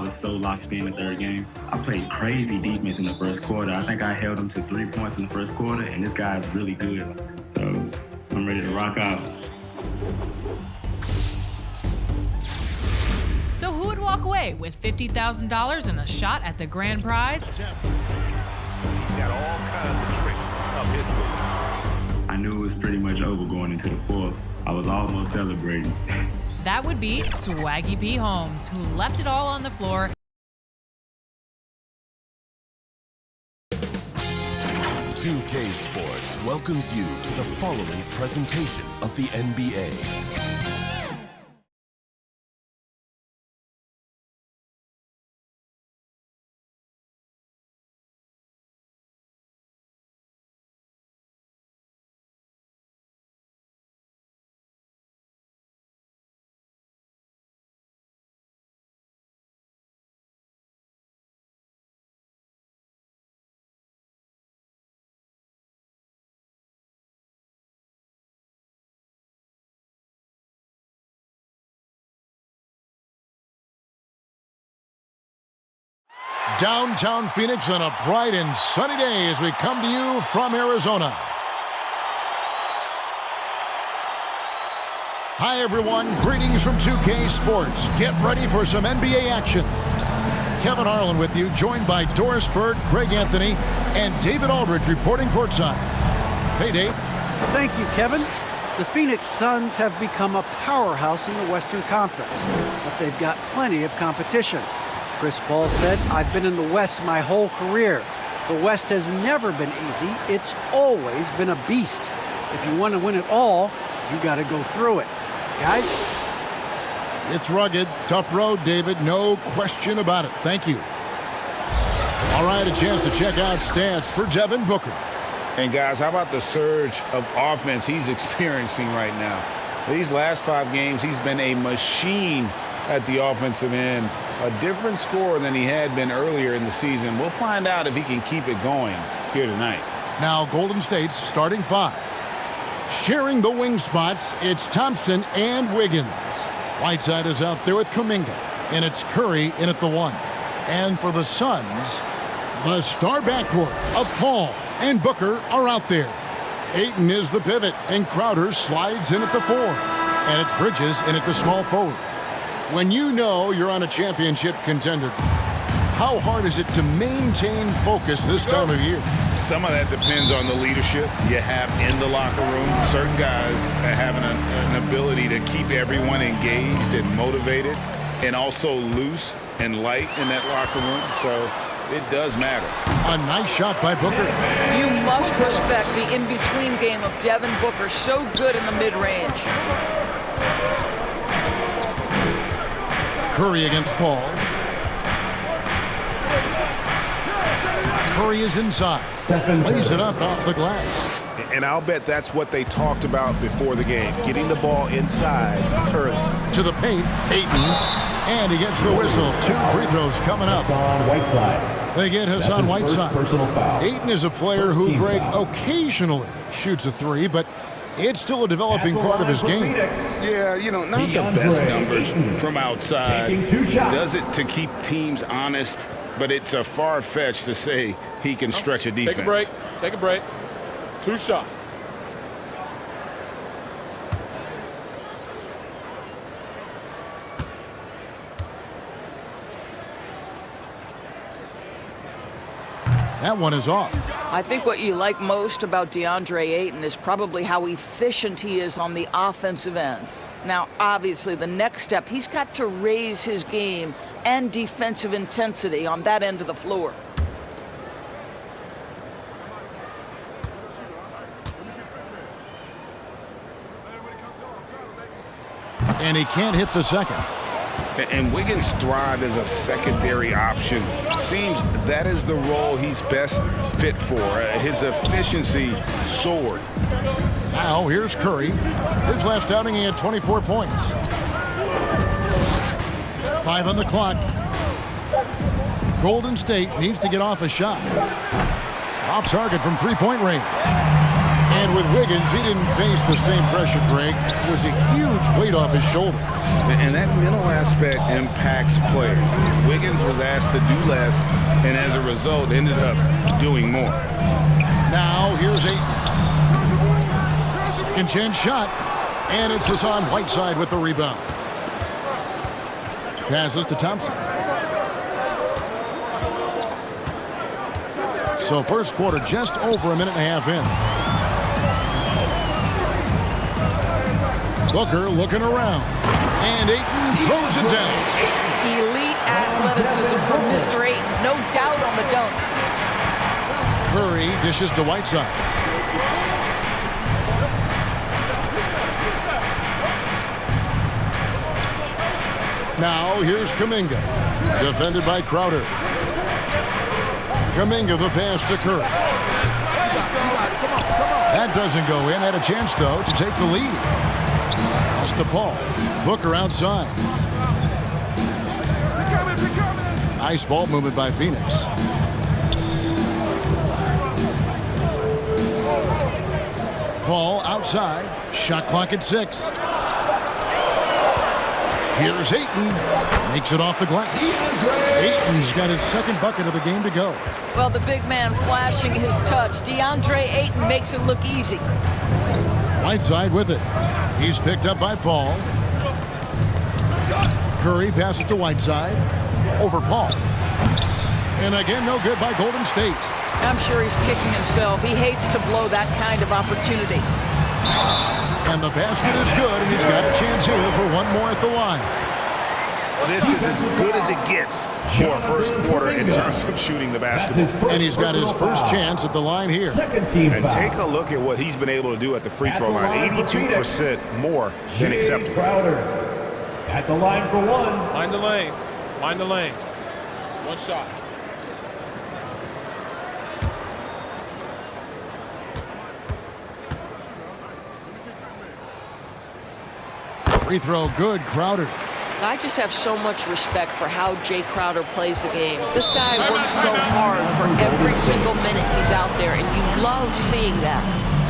was so locked in the third game. I played crazy defense in the first quarter. I think I held him to 3 points in the first quarter, and this guy's really good. So I'm ready to rock out. So who would walk away with $50,000 and a shot at the grand prize? He's got all kinds of tricks up his sleeve. I knew it was pretty much over going into the fourth. I was almost celebrating. That would be Swaggy P. Holmes, who left it all on the floor. 2K Sports welcomes you to the following presentation of the NBA. Downtown Phoenix on a bright and sunny day as we come to you from Arizona. Hi, everyone. Greetings from 2K Sports. Get ready for some NBA action. Kevin Harlan with you, joined by Doris Bird, Greg Anthony, and David Aldridge reporting courtside. Hey, Dave. Thank you, Kevin. The Phoenix Suns have become a powerhouse in the Western Conference, but they've got plenty of competition. Chris Paul said, "I've been in the West my whole career. The West has never been easy. It's always been a beast. If you want to win it all, you got to go through it." Guys? It's rugged, tough road, David. No question about it. Thank you. All right, a chance to check out stats for Devin Booker. And guys, how about the surge of offense he's experiencing right now? These last 5 games, he's been a machine at the offensive end. A different score than he had been earlier in the season. We'll find out if he can keep it going here tonight. Now Golden State's starting 5. Sharing the wing spots, it's Thompson and Wiggins. Whiteside is out there with Kuminga, and it's Curry in at the 1. And for the Suns, the star backcourt of Paul and Booker are out there. Ayton is the pivot, and Crowder slides in at the 4. And it's Bridges in at the small forward. When you know you're on a championship contender, how hard is it to maintain focus this time of year? Some of that depends on the leadership you have in the locker room. Certain guys have an ability to keep everyone engaged and motivated and also loose and light in that locker room. So it does matter. A nice shot by Booker. You must respect the in-between game of Devin Booker. So good in the mid-range. Curry against Paul. Curry is inside. Lays it up off the glass. And I'll bet that's what they talked about before the game, getting the ball inside early. To the paint, Ayton. And he gets the whistle. 2 free throws coming up. They get Hassan Whiteside. Ayton is a player who, Greg, occasionally shoots a 3, but it's still a developing part of his game. Yeah, you know, not the best numbers from outside. Does it to keep teams honest, but it's a far-fetched to say he can stretch a defense. Take a break. 2 shots. That one is off. I think what you like most about DeAndre Ayton is probably how efficient he is on the offensive end. Now, obviously, the next step, he's got to raise his game and defensive intensity on that end of the floor. And he can't hit the second. And Wiggins thrived as a secondary option. Seems that is the role he's best fit for. His efficiency soared. Now here's Curry. His last outing he had 24 points. 5 on the clock. Golden State needs to get off a shot. Off target from 3-point range. And with Wiggins, he didn't face the same pressure, Greg. It was a huge weight off his shoulders. And that mental aspect impacts players. Wiggins was asked to do less, and as a result, ended up doing more. Now, here's Ayton. Second chance shot. And it's Hassan Whiteside with the rebound. Passes to Thompson. So first quarter just over a minute and a half in. Booker looking around. And Ayton throws it down. Elite athleticism from Mr. Ayton. No doubt on the dunk. Curry dishes to Whiteside. Now here's Kuminga. Defended by Crowder. Kuminga the pass to Curry. That doesn't go in. Had a chance, though, to take the lead. Pass to Paul. Booker outside. Nice ball movement by Phoenix. Paul outside. Shot clock at 6. Here's Ayton. Makes it off the glass. Ayton's got his second bucket of the game to go. Well, the big man flashing his touch. DeAndre Ayton makes it look easy. Whiteside with it. He's picked up by Paul. Curry passes to Whiteside. Over Paul. And again, no good by Golden State. I'm sure he's kicking himself. He hates to blow that kind of opportunity. And the basket is good, and he's got a chance here for one more at the line. This is as good as it gets for a first quarter in terms of shooting the basketball. And he's got his first chance at the line here. And take a look at what he's been able to do at the free throw line. 82% more than acceptable. At the line for one. Mind the lanes. Mind the lanes. One shot. Free throw good, Crowder. I just have so much respect for how Jay Crowder plays the game. This guy works so hard for every single minute he's out there, and you love seeing that.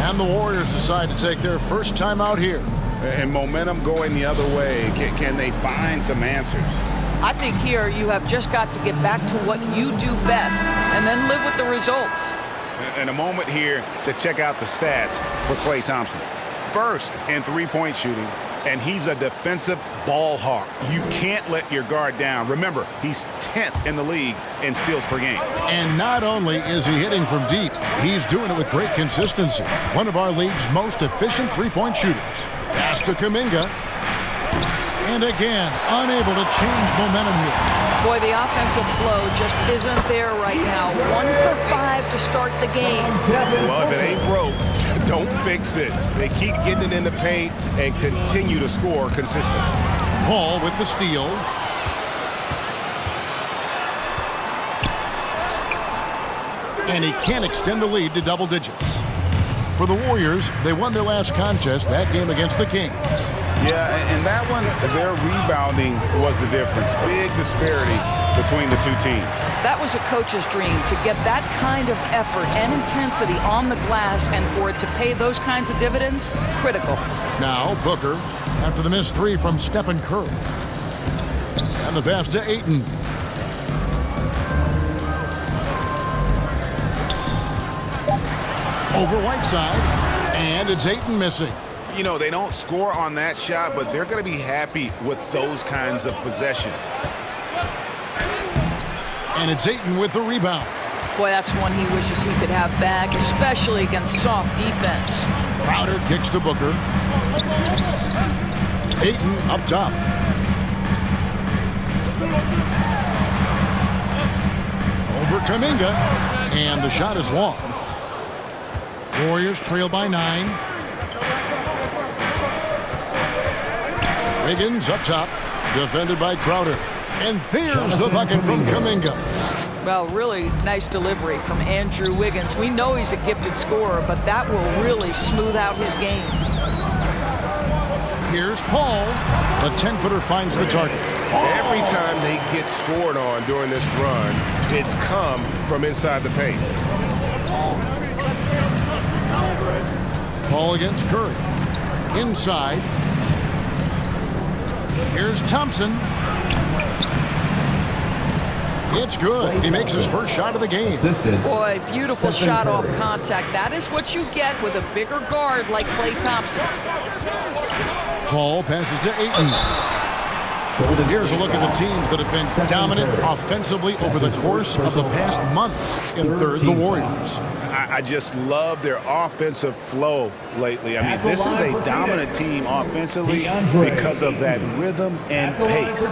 And the Warriors decide to take their first time out here. And momentum going the other way. Can they find some answers? I think here you have just got to get back to what you do best and then live with the results. And a moment here to check out the stats for Klay Thompson. First in three-point shooting, and he's a defensive ball hawk. You can't let your guard down. Remember, he's 10th in the league in steals per game. And not only is he hitting from deep, he's doing it with great consistency. One of our league's most efficient three-point shooters. Pass to Kuminga. And again, unable to change momentum here. Boy, the offensive flow just isn't there right now. 1 for 5 to start the game. Well, if it ain't broke, don't fix it. They keep getting it in the paint and continue to score consistently. Paul with the steal. And he can't extend the lead to double digits. For the Warriors, they won their last contest, that game against the Kings. Yeah, and that one, their rebounding was the difference. Big disparity between the two teams. That was a coach's dream, to get that kind of effort and intensity on the glass, and for it to pay those kinds of dividends, critical. Now Booker, after the missed three from Stephen Curry. And the pass to Ayton. Over Whiteside, and it's Ayton missing. You know, they don't score on that shot, but they're going to be happy with those kinds of possessions. And it's Ayton with the rebound. Boy, that's one he wishes he could have back, especially against soft defense. Crowder kicks to Booker. Ayton up top. Over Kuminga, and the shot is long. Warriors trail by 9. Wiggins up top, defended by Crowder. And there's the bucket from Kuminga. Well, really nice delivery from Andrew Wiggins. We know he's a gifted scorer, but that will really smooth out his game. Here's Paul. The 10-footer finds the target. Every time they get scored on during this run, it's come from inside the paint. Ball against Curry. Inside. Here's Thompson. It's good. He makes his first shot of the game. Boy, beautiful shot off contact. That is what you get with a bigger guard like Klay Thompson. Ball passes to Ayton. Here's a look at the teams that have been dominant offensively over the course of the past month. In third, the Warriors. I just love their offensive flow lately. I mean, this is a dominant team offensively because of that rhythm and pace.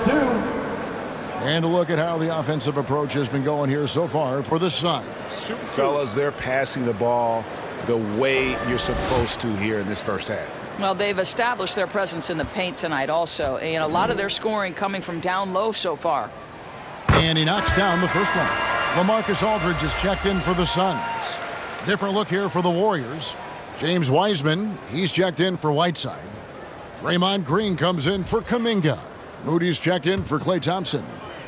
And a look at how the offensive approach has been going here so far for the Suns. Fellas, they're passing the ball the way you're supposed to here in this first half. Well, they've established their presence in the paint tonight also. And a lot of their scoring coming from down low so far. And he knocks down the first one. LaMarcus Aldridge is checked in for the Suns. Different look here for the Warriors. James Wiseman, he's checked in for Whiteside. Draymond Green comes in for Kuminga. Moody's checked in for Klay Thompson.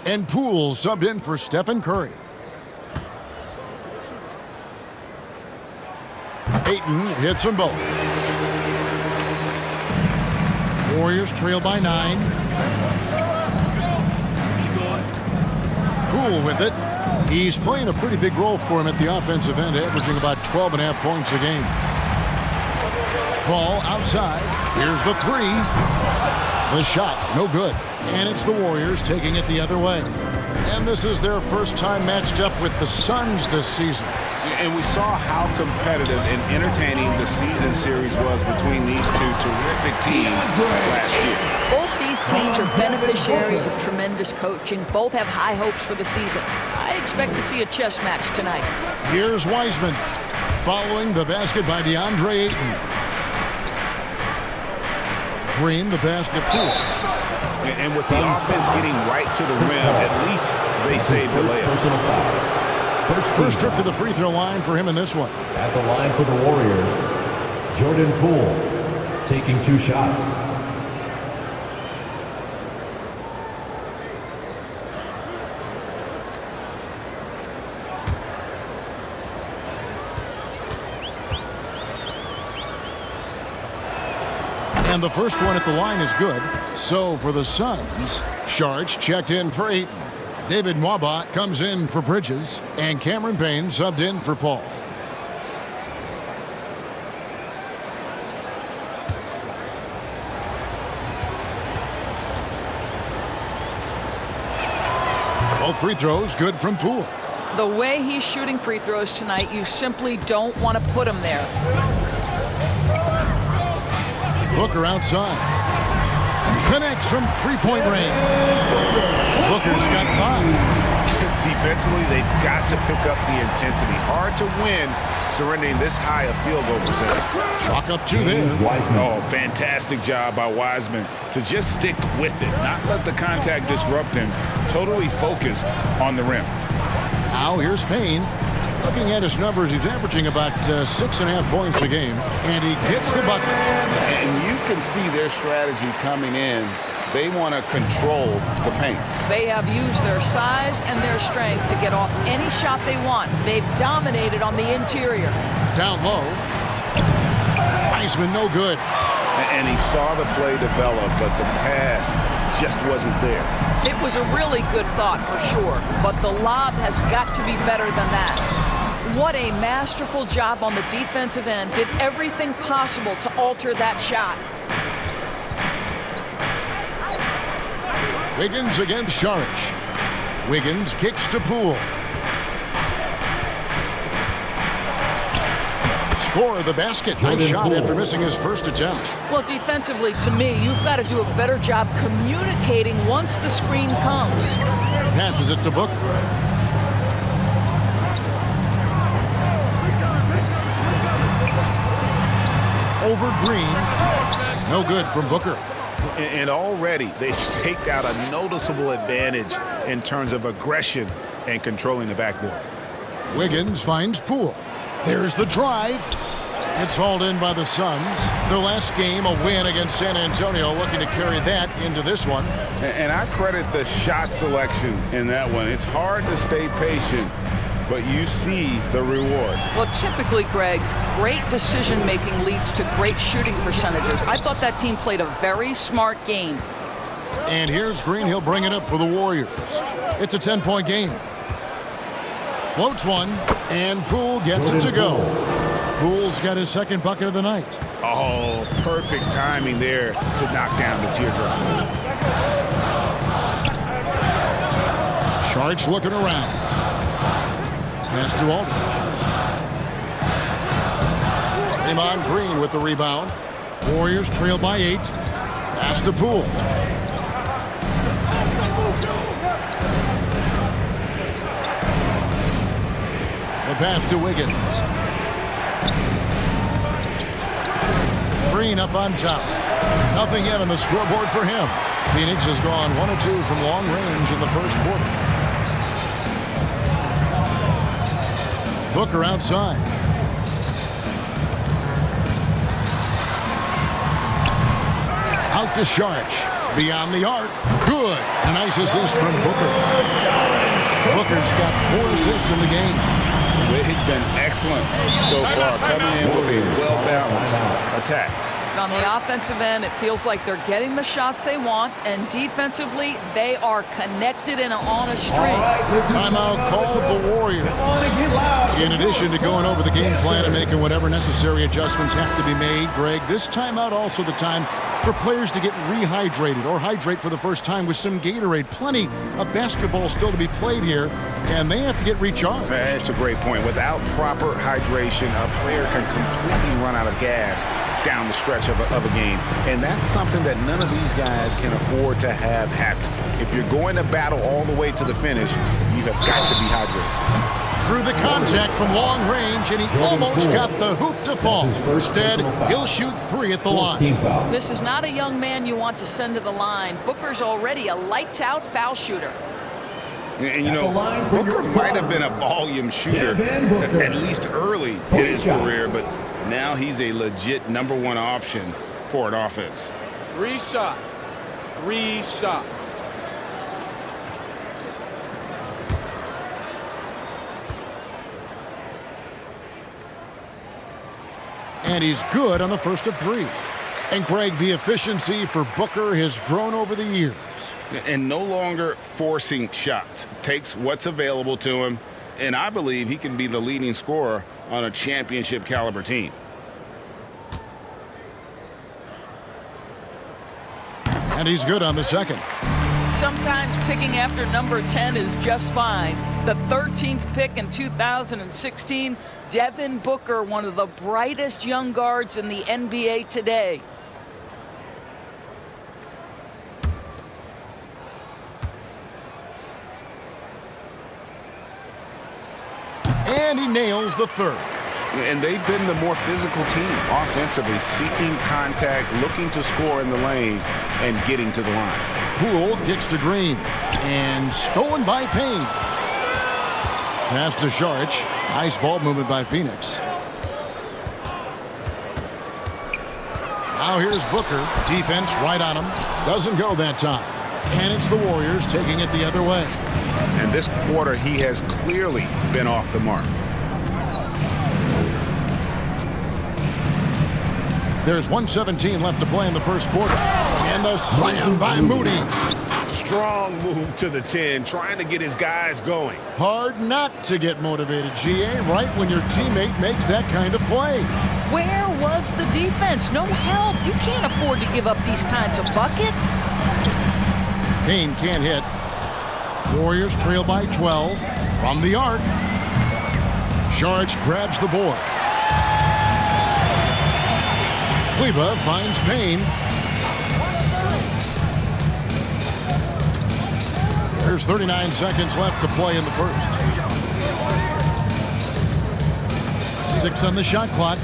And Poole subbed in for Stephen Curry. Ayton hits them both. Warriors trail by 9. Poole with it. He's playing a pretty big role for him at the offensive end, averaging about 12.5 points a game. Ball outside. Here's the 3. The shot, no good. And it's the Warriors taking it the other way. And this is their first time matched up with the Suns this season. And we saw how competitive and entertaining the season series was between these two terrific teams last year. Both these teams are beneficiaries of tremendous coaching. Both have high hopes for the season. I expect to see a chess match tonight. Here's Wiseman following the basket by DeAndre Ayton. Green, the pass to Poole. And with the offense getting right to the rim, at least they saved the layup. First trip to the free throw line for him in this one. At the line for the Warriors, Jordan Poole taking 2 shots. And the first one at the line is good. So for the Suns, Sharch checked in for Ayton. David Nwaba comes in for Bridges. And Cameron Payne subbed in for Paul. Both free throws good from Poole. The way he's shooting free throws tonight, you simply don't want to put him there. Booker outside. Connects from three-point range. Booker's got 5. Defensively, they've got to pick up the intensity. Hard to win surrendering this high a field goal percentage. Chalk up 2 there. Oh, fantastic job by Wiseman to just stick with it, not let the contact disrupt him. Totally focused on the rim. Now here's Payne. Looking at his numbers, he's averaging about 6.5 points a game, and he gets the bucket. And you can see their strategy coming in. They want to control the paint. They have used their size and their strength to get off any shot they want. They've dominated on the interior. Down low. Wiseman no good. And he saw the play develop, but the pass just wasn't there. It was a really good thought for sure, but the lob has got to be better than that. What a masterful job on the defensive end. Did everything possible to alter that shot. Wiggins against Saric. Wiggins kicks to Poole. Score the basket. Nice shot after missing his first attempt. Well, defensively, to me, you've got to do a better job communicating once the screen comes. Passes it to Booker. Over Green. No good from Booker. And already they've staked out a noticeable advantage in terms of aggression and controlling the backboard. Wiggins finds Poole. There's the drive. It's hauled in by the Suns. Their last game, a win against San Antonio, looking to carry that into this one. And I credit the shot selection in that one. It's hard to stay patient but you see the reward. Well, typically, Greg, great decision-making leads to great shooting percentages. I thought that team played a very smart game. And here's Green. He'll bring it up for the Warriors. It's a 10-point game. Floats one, and Poole gets it to go. Poole's got his second bucket of the night. Oh, perfect timing there to knock down the teardrop. Sharks looking around. Pass to Aldridge. Draymond Green with the rebound. Warriors trail by 8. Pass to Poole. The pass to Wiggins. Green up on top. Nothing yet on the scoreboard for him. Phoenix has gone 1 of 2 from long range in the first quarter. Booker outside. Out to Sharch. Beyond the arc. Good. A nice assist from Booker. Booker's got 4 assists in the game. He's been excellent so far, coming in with a well-balanced attack. On the offensive end, it feels like they're getting the shots they want, and defensively, they are connected and on a string. Timeout called the Warriors. In addition to going over the game plan and making whatever necessary adjustments have to be made, Greg, this timeout also the time for players to get rehydrated or hydrate for the first time with some Gatorade. Plenty of basketball still to be played here, and they have to get recharged. That's a great point. Without proper hydration, a player can completely run out of gas down the stretch of a game. And that's something that none of these guys can afford to have happen. If you're going to battle all the way to the finish, you have got to be hydrated. Through the contact from long range, and he almost got the hoop to fall. Instead, he'll shoot 3 at the line. This is not a young man you want to send to the line. Booker's already a lights-out foul shooter. And, you know, Booker might have been a volume shooter, at least early in his career, but now he's a legit #1 option for an offense. 3 shots. 3 shots. And he's good on the first of 3. And, Greg, the efficiency for Booker has grown over the years. And no longer forcing shots. Takes what's available to him, and I believe he can be the leading scorer on a championship caliber team. And he's good on the second. Sometimes picking after number 10 is just fine. The 13th pick in 2016, Devin Booker, one of the brightest young guards in the NBA today. And he nails the third. And they've been the more physical team offensively, seeking contact, looking to score in the lane, and getting to the line. Poole kicks to Green, and stolen by Payne. Pass to Sharch. Nice ball movement by Phoenix. Now here's Booker. Defense right on him. Doesn't go that time. And it's the Warriors taking it the other way. And this quarter, he has clearly been off the mark. There's 1:17 left to play in the first quarter. And the slam by Moody. Strong move to the 10, trying to get his guys going. Hard not to get motivated, GA, right when your teammate makes that kind of play. Where was the defense? No help. You can't afford to give up these kinds of buckets. Payne can't hit. Warriors trail by 12 from the arc. Sharch grabs the board. Kleba finds Payne. There's 39 seconds left to play in the first. 6 on the shot clock.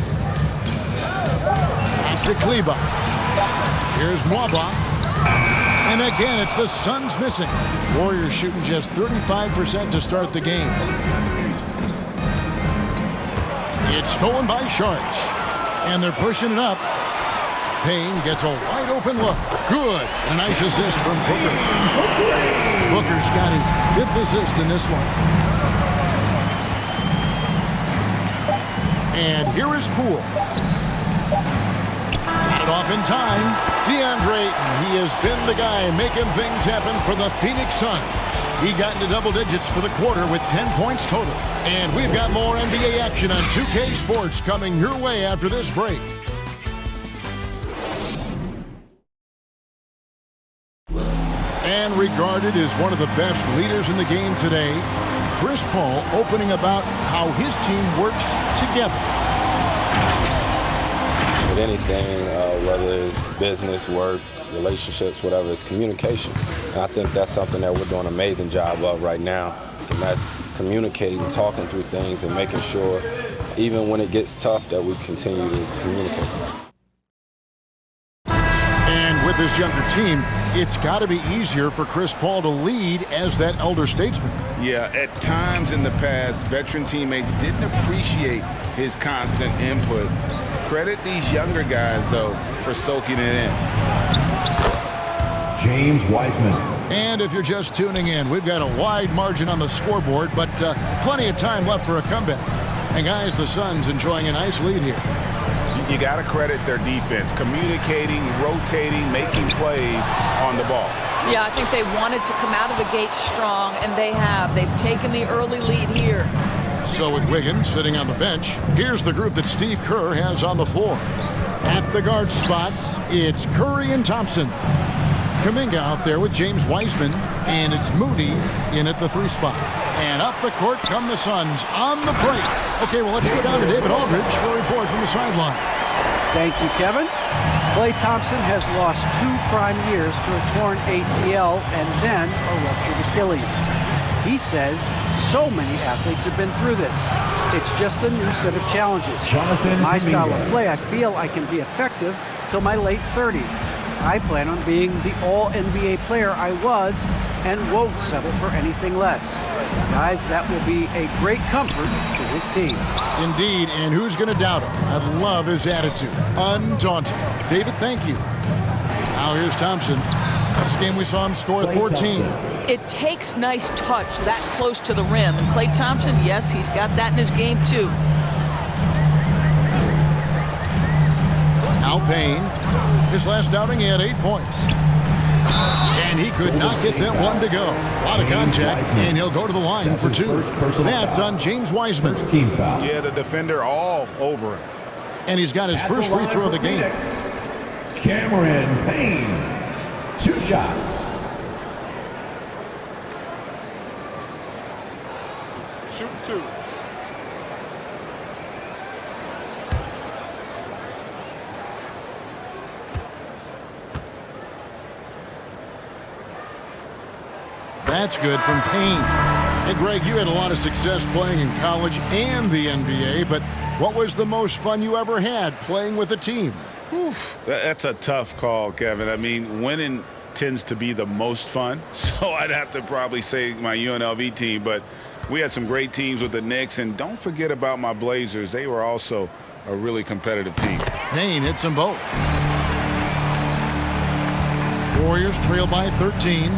Back to Kleba. Here's Mwaba. And again, it's the Suns missing. Warriors shooting just 35% to start the game. It's stolen by Sharch. And they're pushing it up. Payne gets a wide open look. Good. A nice assist from Booker. Booker's got his 5th assist in this one. And here is Poole. Got it off in time. DeAndre Ayton, he has been the guy making things happen for the Phoenix Suns. He got into double digits for the quarter with 10 points total. And we've got more NBA action on 2K Sports coming your way after this break. And regarded as one of the best leaders in the game today, Chris Paul opening about how his team works together. With anything, whether it's business, work, relationships, whatever, it's communication. And I think that's something that we're doing an amazing job of right now. And that's communicating, talking through things, and making sure, even when it gets tough, that we continue to communicate. And with this younger team, it's got to be easier for Chris Paul to lead as that elder statesman. Yeah, at times in the past, veteran teammates didn't appreciate his constant input. Credit these younger guys, though, for soaking it in. James Wiseman. And if you're just tuning in, we've got a wide margin on the scoreboard, but plenty of time left for a comeback. And guys, the Suns enjoying a nice lead here. You got to credit their defense, communicating, rotating, making plays on the ball. Yeah, I think they wanted to come out of the gate strong, and they have. They've taken the early lead here. So with Wiggins sitting on the bench, here's the group that Steve Kerr has on the floor. At the guard spots, it's Curry and Thompson. Kuminga out there with James Wiseman, and it's Moody in at the 3 spot. And up the court come the Suns on the break. Okay, well, let's go down to David Aldridge for a report from the sideline. Thank you, Kevin. Klay Thompson has lost 2 prime years to a torn ACL and then a ruptured Achilles. He says so many athletes have been through this. It's just a new set of challenges. My style of play, I feel I can be effective till my late 30s. I plan on being the all-NBA player I was and won't settle for anything less. Guys, that will be a great comfort to his team. Indeed, and who's going to doubt him? I love his attitude. Undaunted. David, thank you. Now here's Thompson. Last game we saw him score 14. It takes nice touch that close to the rim. And Klay Thompson, yes, he's got that in his game too. Now Payne. His last outing, he had 8 points. And he could not get that one to go. A lot of contact, and he'll go to the line for 2. That's on James Wiseman. Yeah, the defender all over him. And he's got his first free throw of the game. Cameron Payne. 2 shots. Shoot 2. That's good from Payne. Hey, Greg, you had a lot of success playing in college and the NBA, but what was the most fun you ever had playing with a team? Oof, that's a tough call, Kevin. I mean, winning tends to be the most fun, so I'd have to probably say my UNLV team, but we had some great teams with the Knicks, and don't forget about my Blazers. They were also a really competitive team. Payne hits them both. Warriors trail by 13.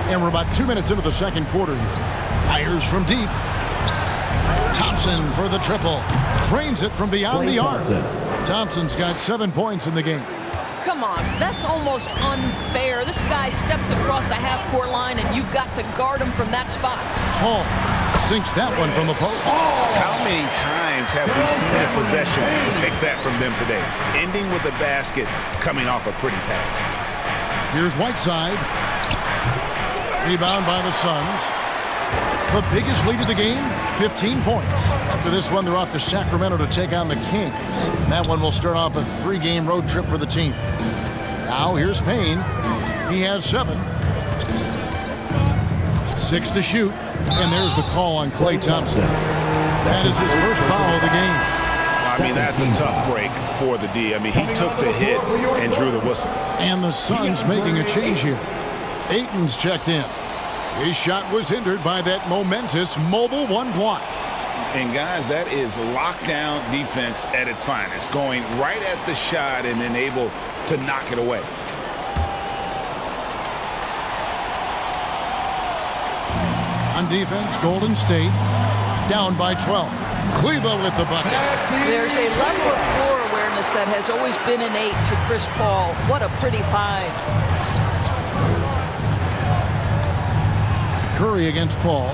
And we're about 2 minutes into the second quarter here. Fires from deep. Thompson for the triple. Drains it from beyond the arc. Thompson's got 7 points in the game. Come on, that's almost unfair. This guy steps across the half-court line, and you've got to guard him from that spot. Hall sinks that one from the post. How many times have we seen a possession like that from them today? Ending with a basket, coming off a pretty pass. Here's Whiteside. Rebound by the Suns. The biggest lead of the game, 15 points. After this one, they're off to Sacramento to take on the Kings. That one will start off a 3-game road trip for the team. Now here's Payne. He has 7. 6 to shoot. And there's the call on Klay Thompson. That is his first foul of the game. I mean, that's a tough break for the D. I mean, he took the hit and drew the whistle. And the Suns making a change here. Ayton's checked in. His shot was hindered by that momentous mobile 1 block. And guys, that is lockdown defense at its finest. Going right at the shot and then able to knock it away. On defense, Golden State down by 12. Kleba with the bucket. There's a level of floor awareness that has always been innate to Chris Paul. What a pretty find. Curry against Paul.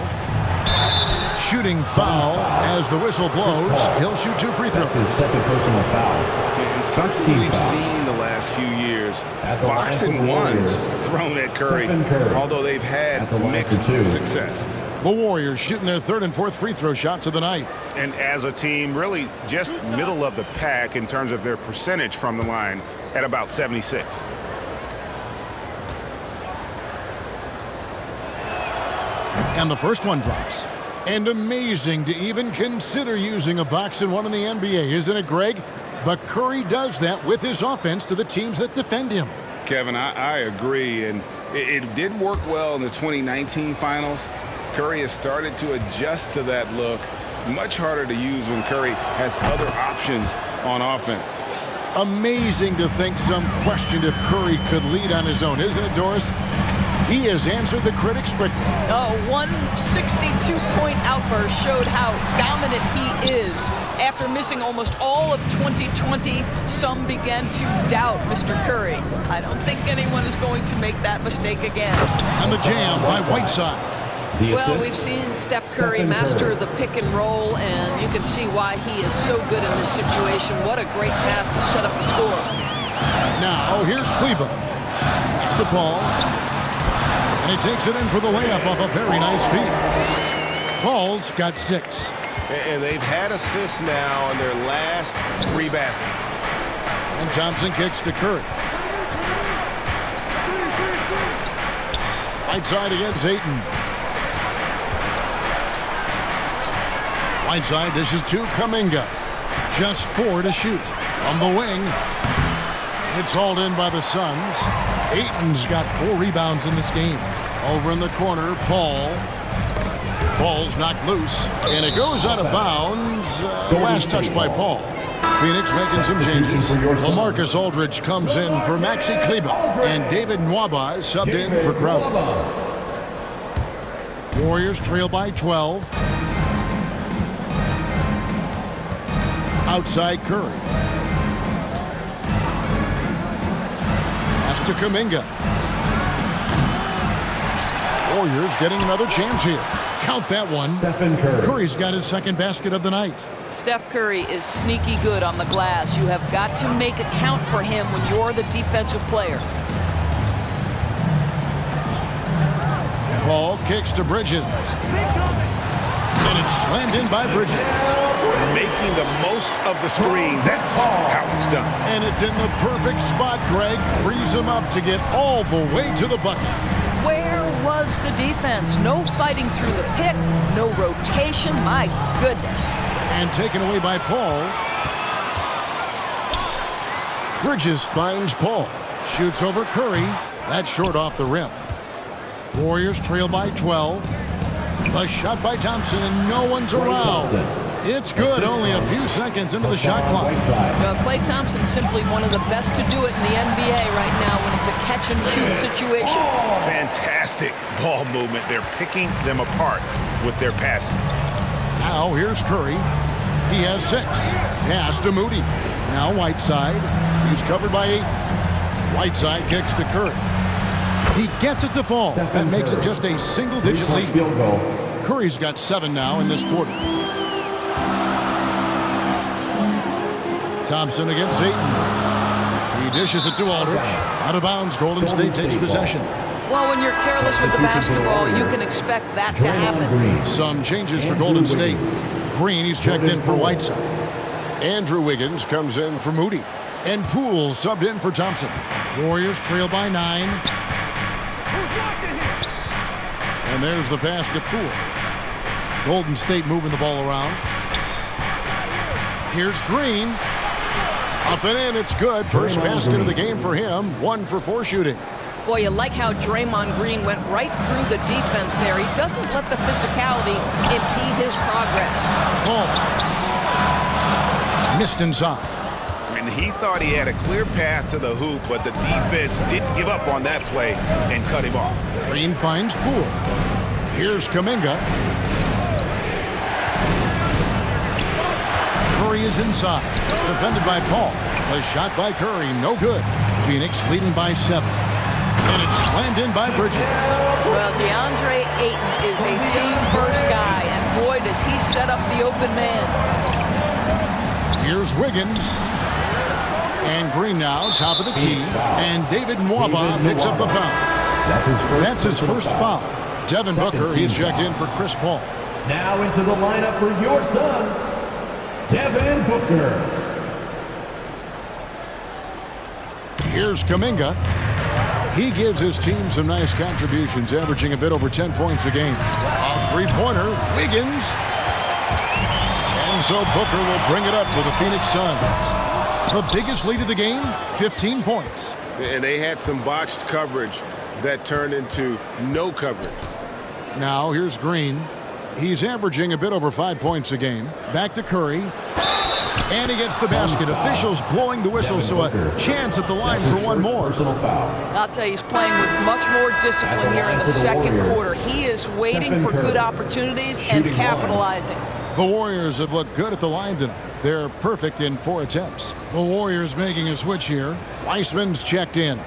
Shooting foul as the whistle blows. He'll shoot 2 free throws. That's his second personal foul. And something we've seen the last few years, boxing ones thrown at Curry, although they've had mixed success. The Warriors shooting their 3rd and 4th free throw shots of the night. And as a team, really just middle of the pack in terms of their percentage from the line at about 76. And the first one drops. And amazing to even consider using a box and one in the NBA, isn't it, Greg? But Curry does that with his offense to the teams that defend him. Kevin, I agree, and it did work well in the 2019 finals. Curry has started to adjust to that look. Much harder to use when Curry has other options on offense. Amazing to think some questioned if Curry could lead on his own, isn't it, Doris? He has answered the critics quickly. One 62-point outburst showed how dominant he is. After missing almost all of 2020, some began to doubt Mr. Curry. I don't think anyone is going to make that mistake again. And the jam by Whiteside. Well, we've seen Steph Curry master the pick and roll, and you can see why he is so good in this situation. What a great pass to set up the score. Now, here's Kleba. The ball. And he takes it in for the layup off a very nice feed. Paul's got 6. And they've had assists now on their last 3 baskets. And Thompson kicks to Curry. Whiteside against Ayton. Whiteside dishes to Kuminga. Just 4 to shoot. On the wing. It's hauled in by the Suns. Ayton's got 4 rebounds in this game. Over in the corner, Paul. Ball's knocked loose, and it goes out of bounds. Last touch by Paul. Phoenix making some changes. LaMarcus Aldridge comes in for Maxi Kleba, and David Nwaba is subbed in for Crowder. Warriors trail by 12. Outside Curry. Pass to Kuminga. Warriors getting another chance here. Count that one. Curry's got his 2nd basket of the night. Steph Curry is sneaky good on the glass. You have got to make a count for him when you're the defensive player. Paul kicks to Bridges. And it's slammed in by Bridges. Making the most of the screen. That's how it's done. And it's in the perfect spot, Greg. Frees him up to get all the way to the bucket. Where was the defense? No fighting through the pick, no rotation. My goodness. And taken away by Paul. Bridges finds Paul. Shoots over Curry. That's short off the rim. Warriors trail by 12. A shot by Thompson, and no one's around. It's good, only a few seconds into the shot clock. Well, Klay Thompson's simply one of the best to do it in the NBA right now when it's a catch-and-shoot situation. Fantastic ball movement. They're picking them apart with their passing. Now here's Curry. He has 6. Pass to Moody. Now Whiteside. He's covered by 8. Whiteside kicks to Curry. He gets it to fall. That makes it just a single-digit lead. Curry's got 7 now in this quarter. Thompson against Ayton. He dishes it to Aldridge. Out of bounds, Golden State takes possession. Well, when you're careless with the basketball, you can expect that to happen. Some changes for Golden State. Green, he's checked in for Whiteside. Andrew Wiggins comes in for Moody. And Poole subbed in for Thompson. Warriors trail by 9. And there's the pass to Poole. Golden State moving the ball around. Here's Green. Up and in, it's good. First basket of the game for him. 1 for 4 shooting. Boy, you like how Draymond Green went right through the defense there. He doesn't let the physicality impede his progress. Paul. Missed inside. And he thought he had a clear path to the hoop, but the defense didn't give up on that play and cut him off. Green finds Poole. Here's Kuminga. Curry is inside. Defended by Paul. A shot by Curry, no good. Phoenix leading by 7. And it's slammed in by Bridges. Well, DeAndre Ayton is a team-first guy, and boy, does he set up the open man. Here's Wiggins. And Green now, top of the key. And David Nwaba picks up the foul. That's his first foul. Devin Booker, he's checked in for Chris Paul. Now into the lineup for your Suns, Devin Booker. Here's Kuminga. He gives his team some nice contributions, averaging a bit over 10 points a game. A three-pointer, Wiggins. And so Booker will bring it up for the Phoenix Suns. The biggest lead of the game, 15 points. And they had some botched coverage that turned into no coverage. Now here's Green. He's averaging a bit over 5 a game. Back to Curry. And he gets the basket. Officials blowing the whistle, so a chance at the line for one more. I'll tell you, he's playing with much more discipline here in the second quarter. He is waiting for good opportunities and capitalizing. The Warriors have looked good at the line tonight. They're perfect in 4 attempts. The Warriors making a switch here. Weissman's checked in.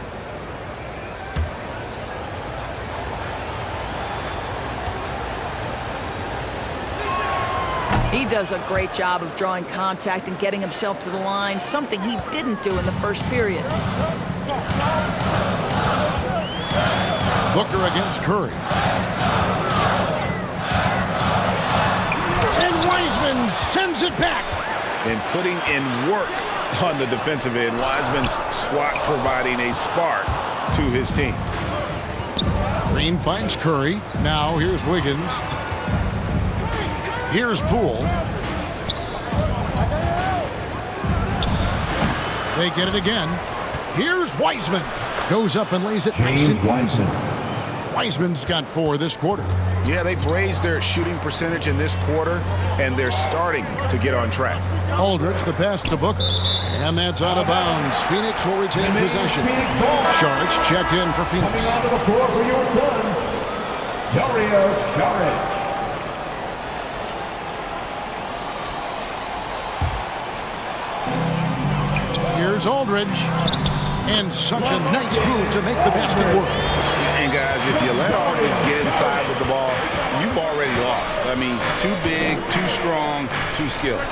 He does a great job of drawing contact and getting himself to the line, something he didn't do in the first period. Booker against Curry. And Wiseman sends it back. And putting in work on the defensive end, Wiseman's swat providing a spark to his team. Green finds Curry. Now here's Wiggins. Here's Poole. They get it again. Here's Wiseman. Goes up and lays it nice and easy. Wiseman's got 4 this quarter. Yeah, they've raised their shooting percentage in this quarter, and they're starting to get on track. Aldridge, the pass to Booker. And that's out of bounds. Phoenix will retain possession. Sharich checked in for Phoenix. Onto the floor for your Suns, Dario Saric. Here's Aldridge. And such a nice move to make the basket work. And guys, if you let Aldridge get inside with the ball, you've already lost. I mean, he's too big, too strong, too skilled.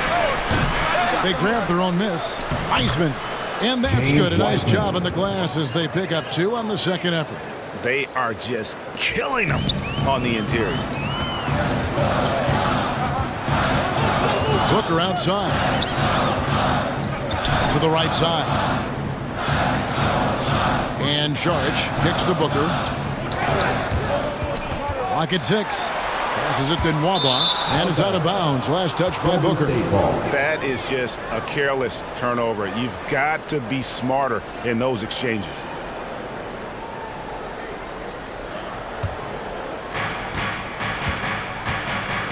They grab their own miss. Wiseman. And that's good. A nice job in the glass as they pick up 2 on the second effort. They are just killing them on the interior. Booker outside. To the right side. And Saric kicks to Booker. Clock at 6. Passes it to Nwaba. And it's out of bounds. Last touch by Booker. That is just a careless turnover. You've got to be smarter in those exchanges.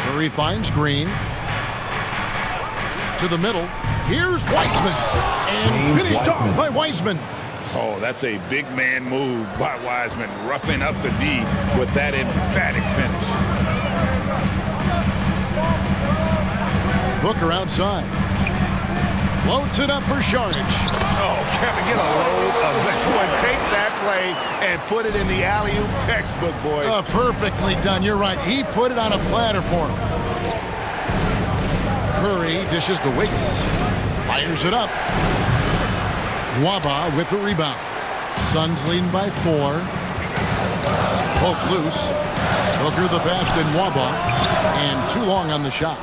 Curry finds Green. To the middle. Here's Wiseman. And finished off by Wiseman. Oh, that's a big man move by Wiseman, roughing up the D with that emphatic finish. Booker outside. Floats it up for Saric. Oh, Kevin, get a load of that one. Take that play and put it in the alley-oop textbook, boys. Perfectly done. You're right. He put it on a platter for him. Curry dishes to Wiggins. Fires it up. Nwaba with the rebound. Suns leading by 4. Poke loose. Booker the pass to Nwaba. And too long on the shot.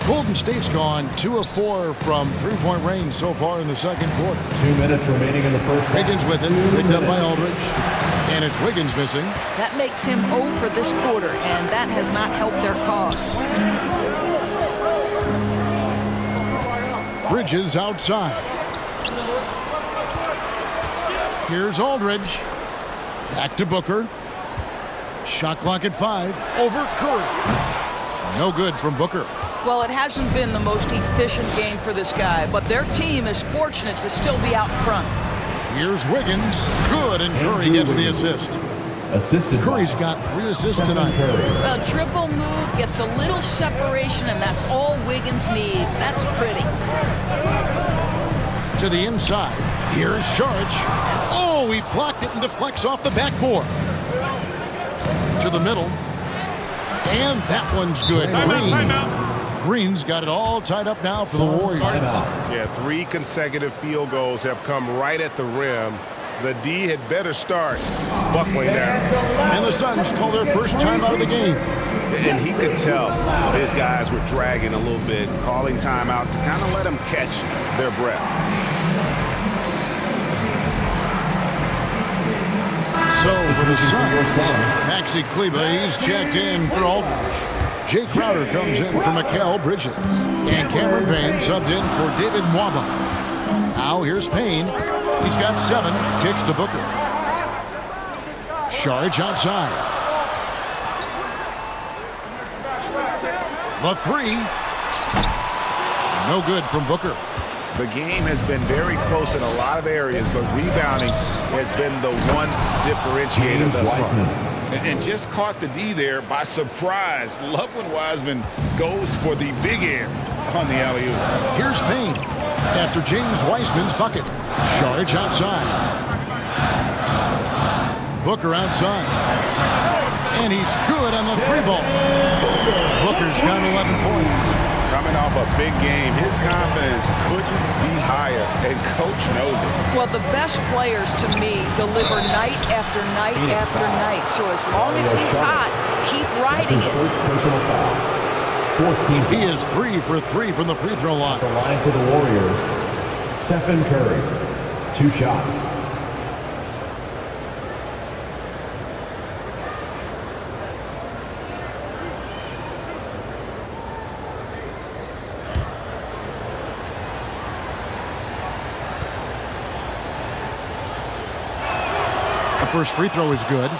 Golden State's gone 2 of 4 from 3-point range so far in the second quarter. 2 minutes remaining in the first. Wiggins with it. Picked up by Aldridge. And it's Wiggins missing. That makes him 0 for this quarter, and that has not helped their cause. Bridges outside. Here's Aldridge. Back to Booker. Shot clock at 5. Over Curry. No good from Booker. Well, it hasn't been the most efficient game for this guy, but their team is fortunate to still be out front. Here's Wiggins. Good, and Curry gets the assist. Assisted Curry's by got 3 assists Stephen tonight. Curry. A triple move gets a little separation, and that's all Wiggins needs. That's pretty. To the inside. Here's Sharge. Oh, he blocked it and deflects off the backboard. To the middle. And that one's good. Green's got it all tied up now for the Warriors. Yeah, 3 consecutive field goals have come right at the rim. The D had better start buckling down. And the Suns call their first time out of the game. And he could tell his guys were dragging a little bit, calling timeout to kind of let them catch their breath. So for the Suns, Maxi Kleba, he's checked in for Aldridge. Jay Crowder comes in for Mikal Bridges. And Cameron Payne subbed in for David Mwaba. Now here's Payne. He's got 7. Kicks to Booker. Sharge outside. The 3. No good from Booker. The game has been very close in a lot of areas, but rebounding has been the one differentiator thus far. And just caught the D there by surprise. Love when Wiseman goes for the big air on the alley-oop. Here's Payne after James Wiseman's bucket. Sharge outside. Booker outside. And he's good on the 3 ball. Booker's got 11 points. Coming off a big game, his confidence couldn't be higher, and Coach knows it. Well, the best players, to me, deliver night after night after night. So as long as he's hot, keep riding it. First personal foul. 4th team. He is 3 for 3 from the free throw line. The line for the Warriors, Stephen Curry. 2 shots. The first free throw is good.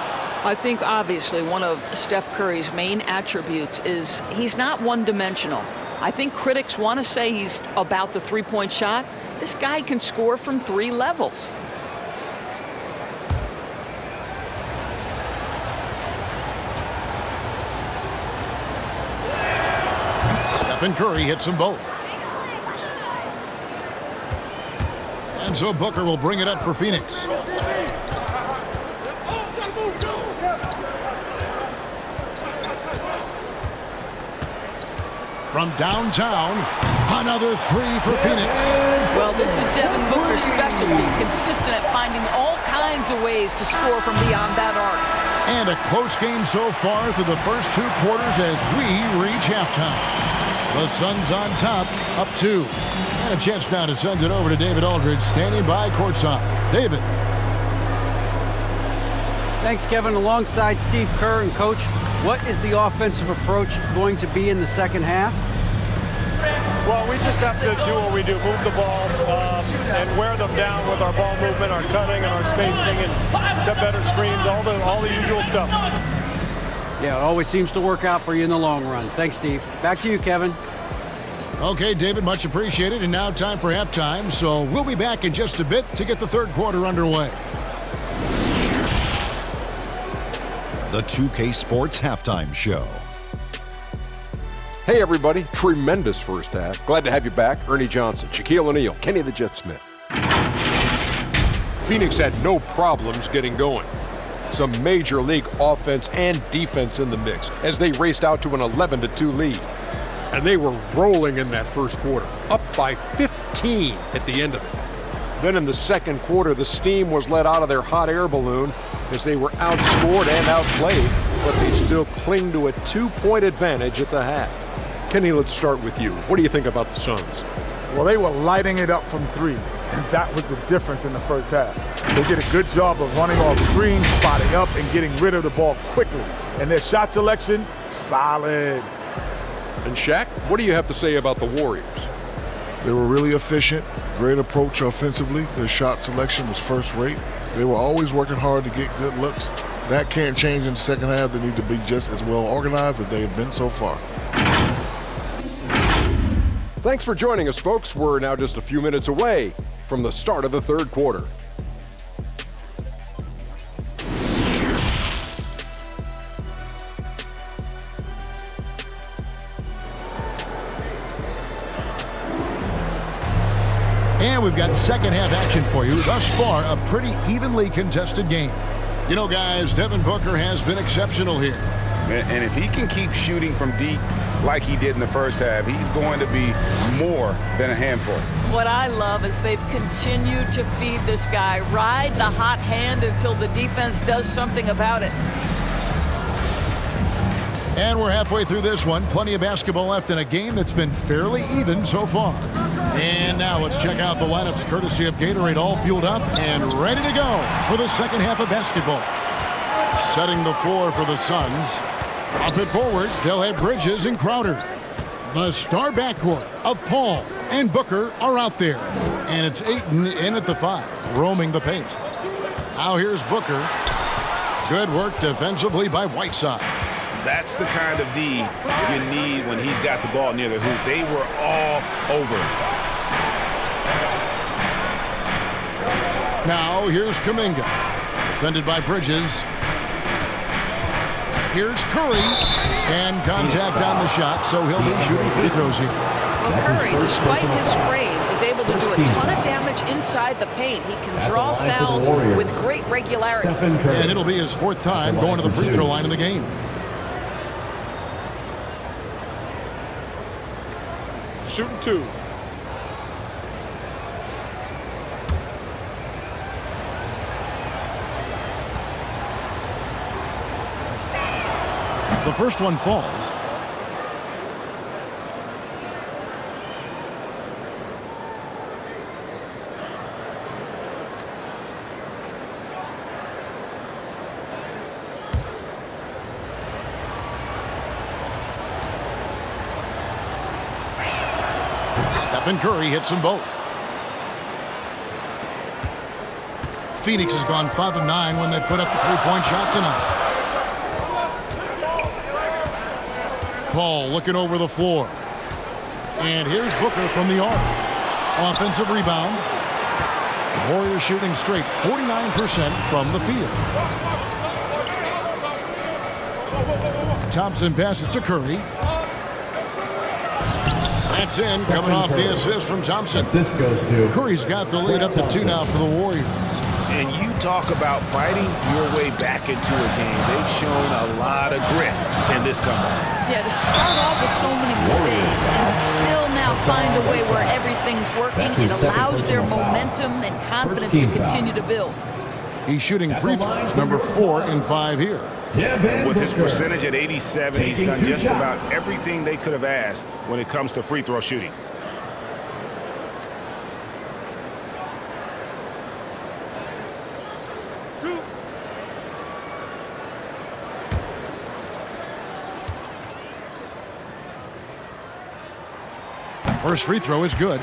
I think obviously one of Steph Curry's main attributes is he's not one-dimensional. I think critics want to say he's about the three-point shot. This guy can score from 3 levels. Stephen Curry hits them both. And so Booker will bring it up for Phoenix. From downtown, another 3 for Phoenix. Well, this is Devin Booker's specialty, consistent at finding all kinds of ways to score from beyond that arc. And a close game so far through the first 2 quarters as we reach halftime. The Suns on top, up 2. And a chance now to send it over to David Aldridge, standing by courtside. David. Thanks, Kevin. Alongside Steve Kerr and Coach, what is the offensive approach going to be in the second half? Well, we just have to do what we do, move the ball and wear them down with our ball movement, our cutting, and our spacing, and set better screens, all the usual stuff. Yeah, it always seems to work out for you in the long run. Thanks, Steve. Back to you, Kevin. Okay, David, much appreciated. And now time for halftime, so we'll be back in just a bit to get the third quarter underway. The 2K Sports Halftime Show. Hey everybody, tremendous first half. Glad to have you back. Ernie Johnson, Shaquille O'Neal, Kenny the Jet Smith. Phoenix had no problems getting going. Some major league offense and defense in the mix as they raced out to an 11-2 lead. And they were rolling in that first quarter, up by 15 at the end of it. Then in the second quarter, the steam was let out of their hot air balloon as they were outscored and outplayed, but they still cling to a 2-point advantage at the half. Kenny, let's start with you. What do you think about the Suns? Well, they were lighting it up from 3, and that was the difference in the first half. They did a good job of running off screens, spotting up, and getting rid of the ball quickly. And their shot selection, solid. And Shaq, what do you have to say about the Warriors? They were really efficient, great approach offensively. Their shot selection was first rate. They were always working hard to get good looks. That can't change in the second half. They need to be just as well organized as they have been so far. Thanks for joining us, folks. We're now just a few minutes away from the start of the third quarter. And we've got second half action for you. Thus far, a pretty evenly contested game. You know, guys, Devin Booker has been exceptional here. And if he can keep shooting from deep like he did in the first half, he's going to be more than a handful. What I love is they've continued to feed this guy, ride the hot hand until the defense does something about it. And we're halfway through this one. Plenty of basketball left in a game that's been fairly even so far. And now let's check out the lineups courtesy of Gatorade, all fueled up and ready to go for the second half of basketball. Setting the floor for the Suns. Up and forward, they'll have Bridges and Crowder. The star backcourt of Paul and Booker are out there. And it's Ayton in at the 5, roaming the paint. Now here's Booker. Good work defensively by Whiteside. That's the kind of D you need when he's got the ball near the hoop. They were all over. Now here's Kuminga. Defended by Bridges. Here's Curry. And contact on the shot, so he'll be shooting free throws here. Well, Curry, despite his frame, is able to do a ton of damage inside the paint. He can draw fouls with great regularity. And it'll be his 4th time going to the free throw line in the game. Shooting 2. The first one falls. Stephen Curry hits them both. Phoenix has gone 5 of 9 when they put up the 3-point shot tonight. Paul looking over the floor. And here's Booker from the arc. Offensive rebound. Warriors shooting straight 49% from the field. Thompson passes to Curry. That's in, coming off the assist from Thompson. Curry's got the lead up to 2 now for the Warriors. And you talk about fighting your way back into a game. They've shown a lot of grit in this comeback. Yeah, to start off with so many mistakes and still now find a way where everything's working, it allows their momentum and confidence to continue to build. He's shooting free throws, number 4 in 5 here. And with his percentage at 87, he's done just about everything they could have asked when it comes to free throw shooting. First free throw is good.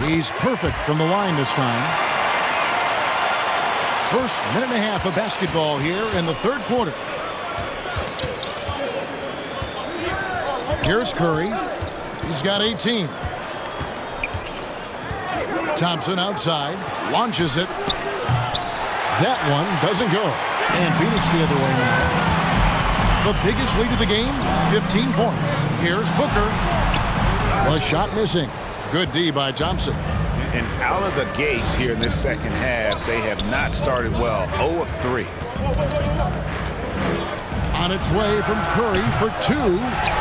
He's perfect from the line this time. First minute and a half of basketball here in the 3rd quarter. Here's Curry. He's got 18. Thompson outside. Launches it. That one doesn't go. And Phoenix the other way now. The biggest lead of the game, 15 points. Here's Booker. The shot missing. Good D by Thompson. And out of the gates here in this second half, they have not started well. 0 of 3. On its way from Curry for 2.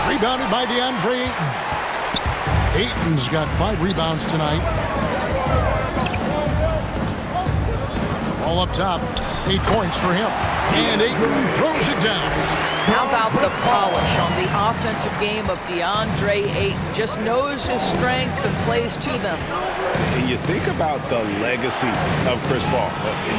Rebounded by DeAndre Ayton. Ayton's got 5 rebounds tonight. All up top. 8 points for him. And Ayton throws it down. How about the polish on the offensive game of DeAndre Ayton? Just knows his strengths and plays to them. And you think about the legacy of Chris Paul.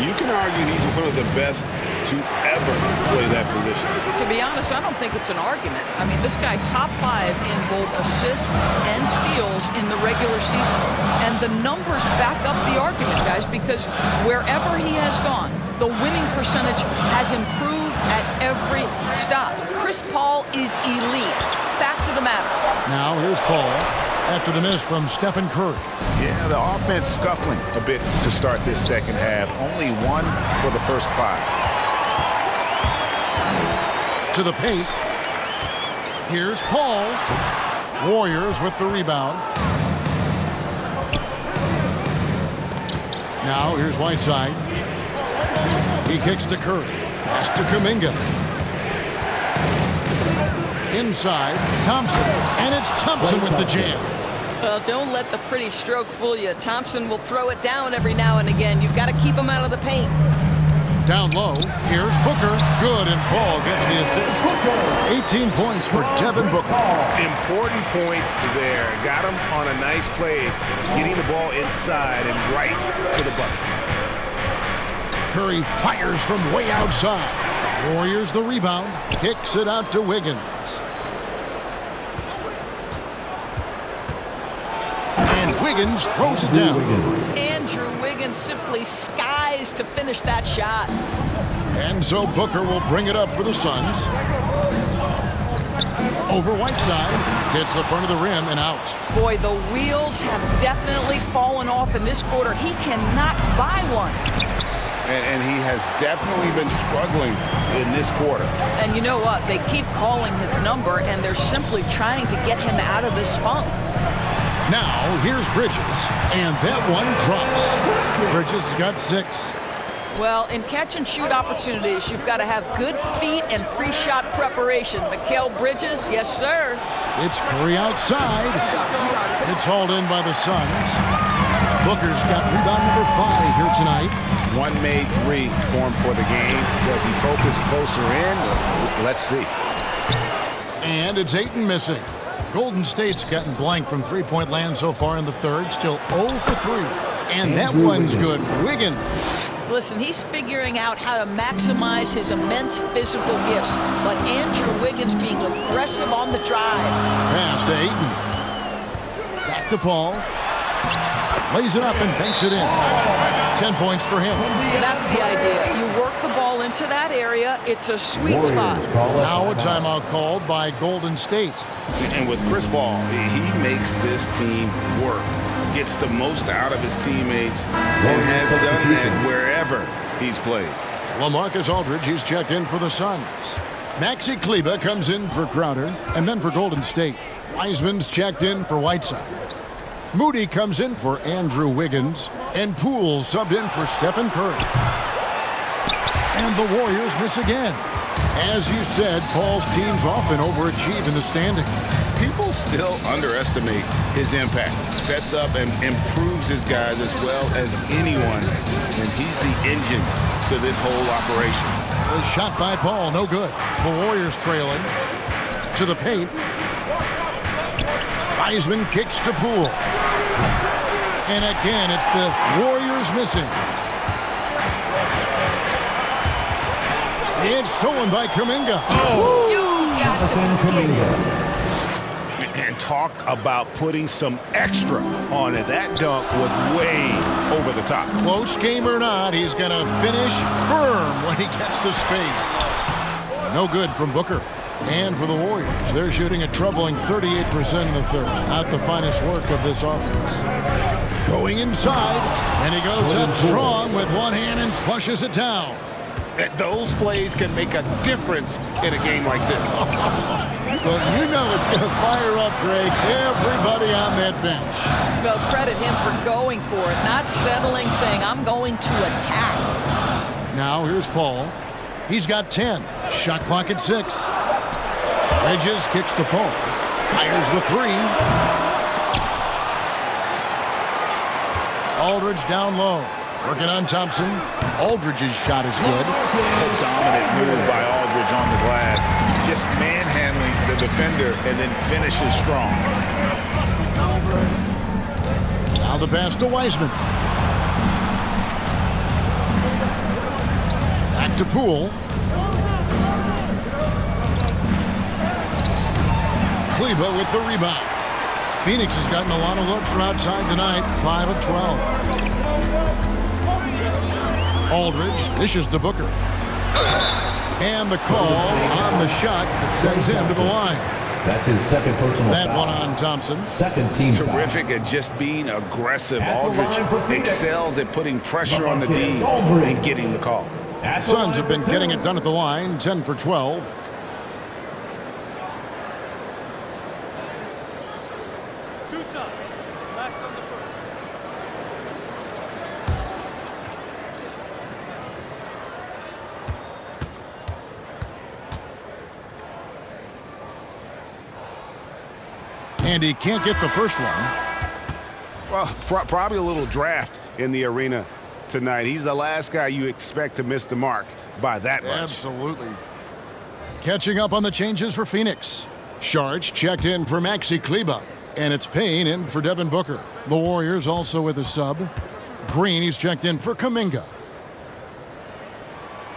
You can argue he's one of the best to ever play that position. To be honest, I don't think it's an argument. I mean, this guy top 5 in both assists and steals in the regular season. And the numbers back up the argument, guys, because wherever he has gone, the winning percentage has improved at every stop. Chris Paul is elite. Fact of the matter. Now here's Paul after the miss from Stephen Curry. Yeah, the offense scuffling a bit to start this second half. Only 1 for the first 5. To the paint. Here's Paul. Warriors with the rebound. Now here's Whiteside. He kicks to Curry. Pass to Kuminga. Inside, Thompson. And it's Thompson with the jam. Well, don't let the pretty stroke fool you. Thompson will throw it down every now and again. You've got to keep him out of the paint. Down low, here's Booker. Good, and Paul gets the assist. 18 points for Devin Booker. Important points there. Got him on a nice play, getting the ball inside and right to the bucket. Curry fires from way outside. Warriors the rebound. Kicks it out to Wiggins. And Wiggins throws it down. Andrew Wiggins simply skies to finish that shot. And so Booker will bring it up for the Suns. Over Whiteside. Hits the front of the rim and out. Boy, the wheels have definitely fallen off in this quarter. He cannot buy one. And he has definitely been struggling in this quarter. And you know what? They keep calling his number, and they're simply trying to get him out of this funk. Now, here's Bridges, and that one drops. Bridges has got 6. Well, in catch-and-shoot opportunities, you've got to have good feet and pre-shot preparation. Mikal Bridges, yes, sir. It's Curry outside. It's hauled in by the Suns. Booker's got rebound number 5 here tonight. 1 made 3 for him for the game. Does he focus closer in? Let's see. And it's Ayton missing. Golden State's gotten blank from three-point land so far in the third. Still 0 for 3. And that one's good. Wiggins. Listen, he's figuring out how to maximize his immense physical gifts. But Andrew Wiggins being aggressive on the drive. Pass to Ayton. Back to Paul. Lays it up and banks it in. 10 points for him. That's the idea. You work the ball into that area. It's a sweet spot. Now a timeout called by Golden State. And with Chris Paul, he makes this team work. Gets the most out of his teammates and has done that wherever he's played. LaMarcus Aldridge, he's checked in for the Suns. Maxi Kleber comes in for Crowder and then for Golden State. Wiseman's checked in for Whiteside. Moody comes in for Andrew Wiggins, and Poole subbed in for Stephen Curry. And the Warriors miss again. As you said, Paul's teams often overachieve in the standings. People still underestimate his impact. Sets up and improves his guys as well as anyone, and he's the engine to this whole operation. A shot by Paul, no good. The Warriors trailing. To the paint. Wiseman kicks to Poole. And again, it's the Warriors missing. It's stolen by Kuminga. Oh! You got to be kidding. And talk about putting some extra on it. That dunk was way over the top. Close game or not, he's going to finish firm when he gets the space. No good from Booker. And for the Warriors, they're shooting a troubling 38% in the third. Not the finest work of this offense. Going inside, and he goes up strong with one hand and flushes it down. Those plays can make a difference in a game like this. Well, you know it's going to fire up, Greg, everybody on that bench. Well, credit him for going for it, not settling, saying, I'm going to attack. Now here's Paul. He's got 10. Shot clock at 6. Bridges kicks to Paul. Fires the 3. Aldridge down low. Working on Thompson. Aldridge's shot is good. A dominant move by Aldridge on the glass. Just manhandling the defender and then finishes strong. Now the pass to Wiseman. Back to Poole. Kleber with the rebound. Phoenix has gotten a lot of looks from outside tonight. 5 of 12. Aldridge dishes to Booker. And the call on the shot that sends him to the line. That's his second personal That foul. one on Thompson. Second team Terrific foul. at just being aggressive. At the Aldridge line for Phoenix. excels at putting pressure on the D Aldridge. and getting the call. At the Suns line have been for getting two. it done at the line, 10 for 12. Two shots. Last on the first. And he can't get the first one. Well, probably a little draft in the arena tonight. He's the last guy you expect to miss the mark by that much. Absolutely. Catching up on the changes for Phoenix. Sharch checked in for Maxi Kleba. And it's Payne in for Devin Booker. The Warriors also with a sub. Green, he's checked in for Kuminga.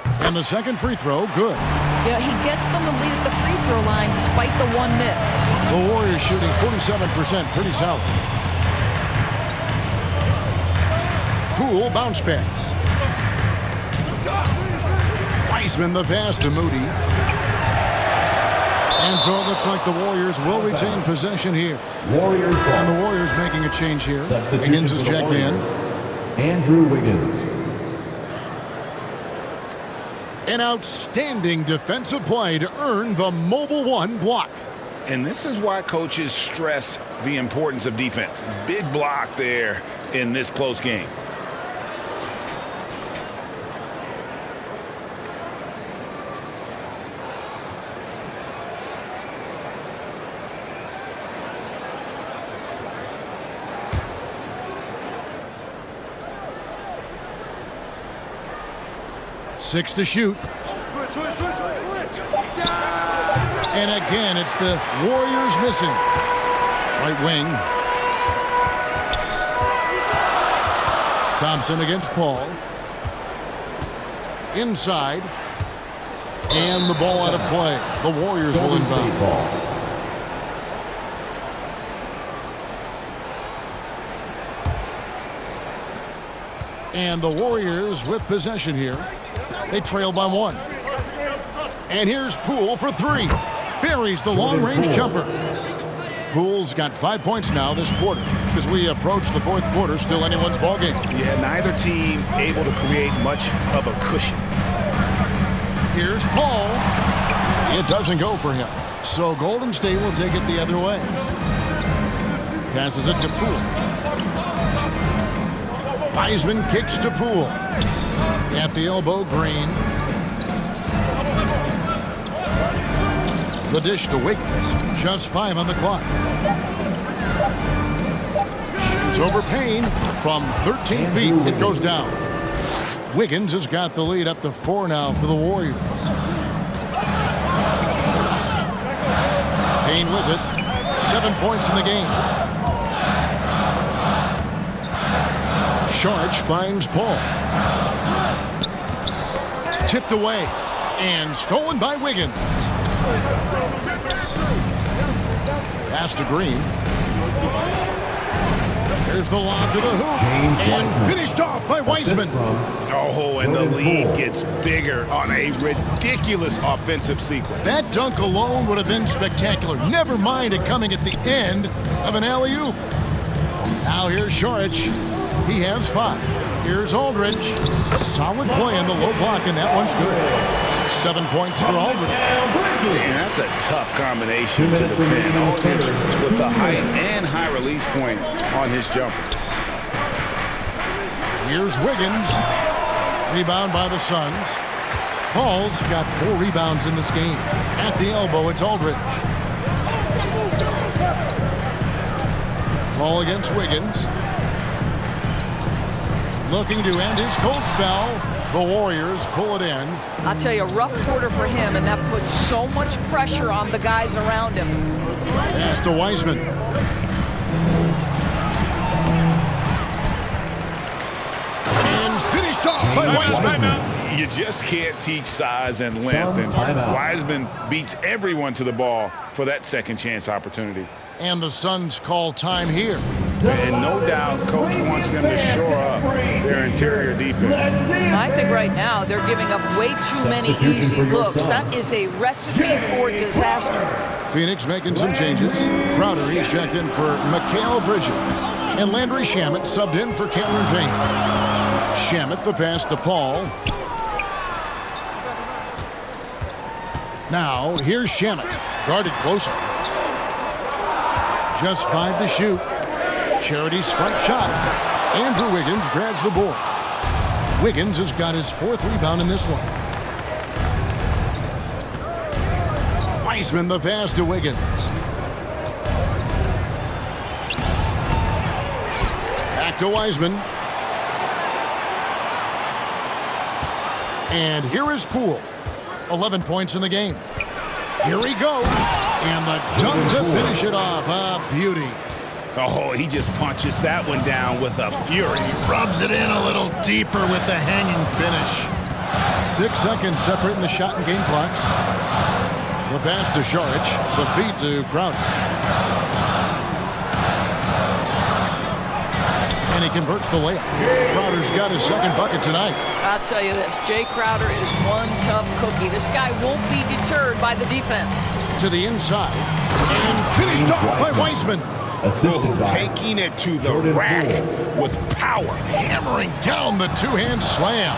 And the second free throw, good. Yeah, he gets them the lead at the free throw line despite the one miss. The Warriors shooting 47%, pretty solid. Poole bounce pass. Wiseman the pass to Moody. And so it looks like the Warriors will retain possession here. Warriors ball. And the Warriors making a change here. Substitution Wiggins is for the checked in. Warriors. Andrew Wiggins. An outstanding defensive play to earn the Mobile One block. And this is why coaches stress the importance of defense. Big block there in this close game. Six to shoot. And again, it's the Warriors missing. Right wing. Thompson against Paul. Inside. And the ball out of play. The Warriors will inbound. And the Warriors with possession here. They trail by one. And here's Poole for three. Buries the long-range jumper. Poole's got 5 points now this quarter. As we approach the fourth quarter, still anyone's ballgame. Yeah, neither team able to create much of a cushion. Here's Paul. It doesn't go for him. So Golden State will take it the other way. Passes it to Poole. Wiseman kicks to Poole. At the elbow, Green. The dish to Wiggins. Just 5 on the clock. Shoots over Payne. From 13 feet, it goes down. Wiggins has got the lead up to 4 now for the Warriors. Payne with it. 7 points in the game. Sharch finds Paul. Tipped away and stolen by Wiggins. Pass to Green. There's the lob to the hoop and finished off by Wiseman. Oh, and the lead gets bigger on a ridiculous offensive sequence. That dunk alone would have been spectacular. Never mind it coming at the end of an alley-oop. Now here's Sharch. He has 5. Here's Aldridge. Solid play on the low block, and that one's good. 7 points for Aldridge. Man, that's a tough combination to defend. Aldridge with the height and high release point on his jumper. Here's Wiggins. Rebound by the Suns. Paul's got 4 rebounds in this game. At the elbow, it's Aldridge. Paul against Wiggins. Looking to end his cold spell. The Warriors pull it in. I'll tell you, a rough quarter for him, and that puts so much pressure on the guys around him. Pass to Wiseman. And finished off by Wiseman. You just can't teach size and length, and Wiseman beats everyone to the ball for that second chance opportunity. And the Suns call time here. And no doubt, Coach wants them to shore up their interior defense. I think right now they're giving up way too many easy looks. That is a recipe for disaster. Phoenix making some changes. Crowder, he's checked in for Mikal Bridges. And Landry Shamet subbed in for Cameron Payne. Shamet, the pass to Paul. Now, here's Shamet. Guarded closer. Just 5 to shoot. Charity stripe shot. Andrew Wiggins grabs the board. Wiggins has got his 4th rebound in this one. Wiseman the pass to Wiggins. Back to Wiseman. And here is Poole. 11 points in the game. Here he goes. And the dunk to finish it off. A beauty. Oh, he just punches that one down with a fury. He rubs it in a little deeper with the hanging finish. 6 seconds separating the shot and game clocks. The pass to Saric. The feed to Crowder. And he converts the layup. Crowder's got his 2nd bucket tonight. I'll tell you this, Jay Crowder is one tough cookie. This guy won't be deterred by the defense. To the inside. And finished off by Wiseman. Taking it to the rack with power. Hammering down the 2-hand slam.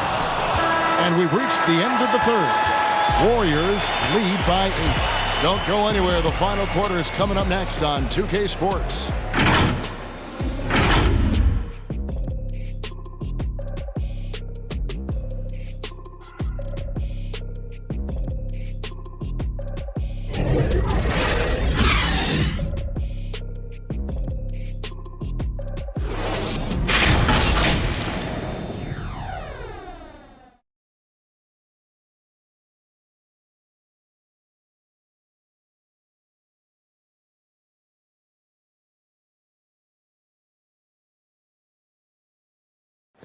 And we've reached the end of the 3rd. Warriors lead by 8. Don't go anywhere. The final quarter is coming up next on 2K Sports.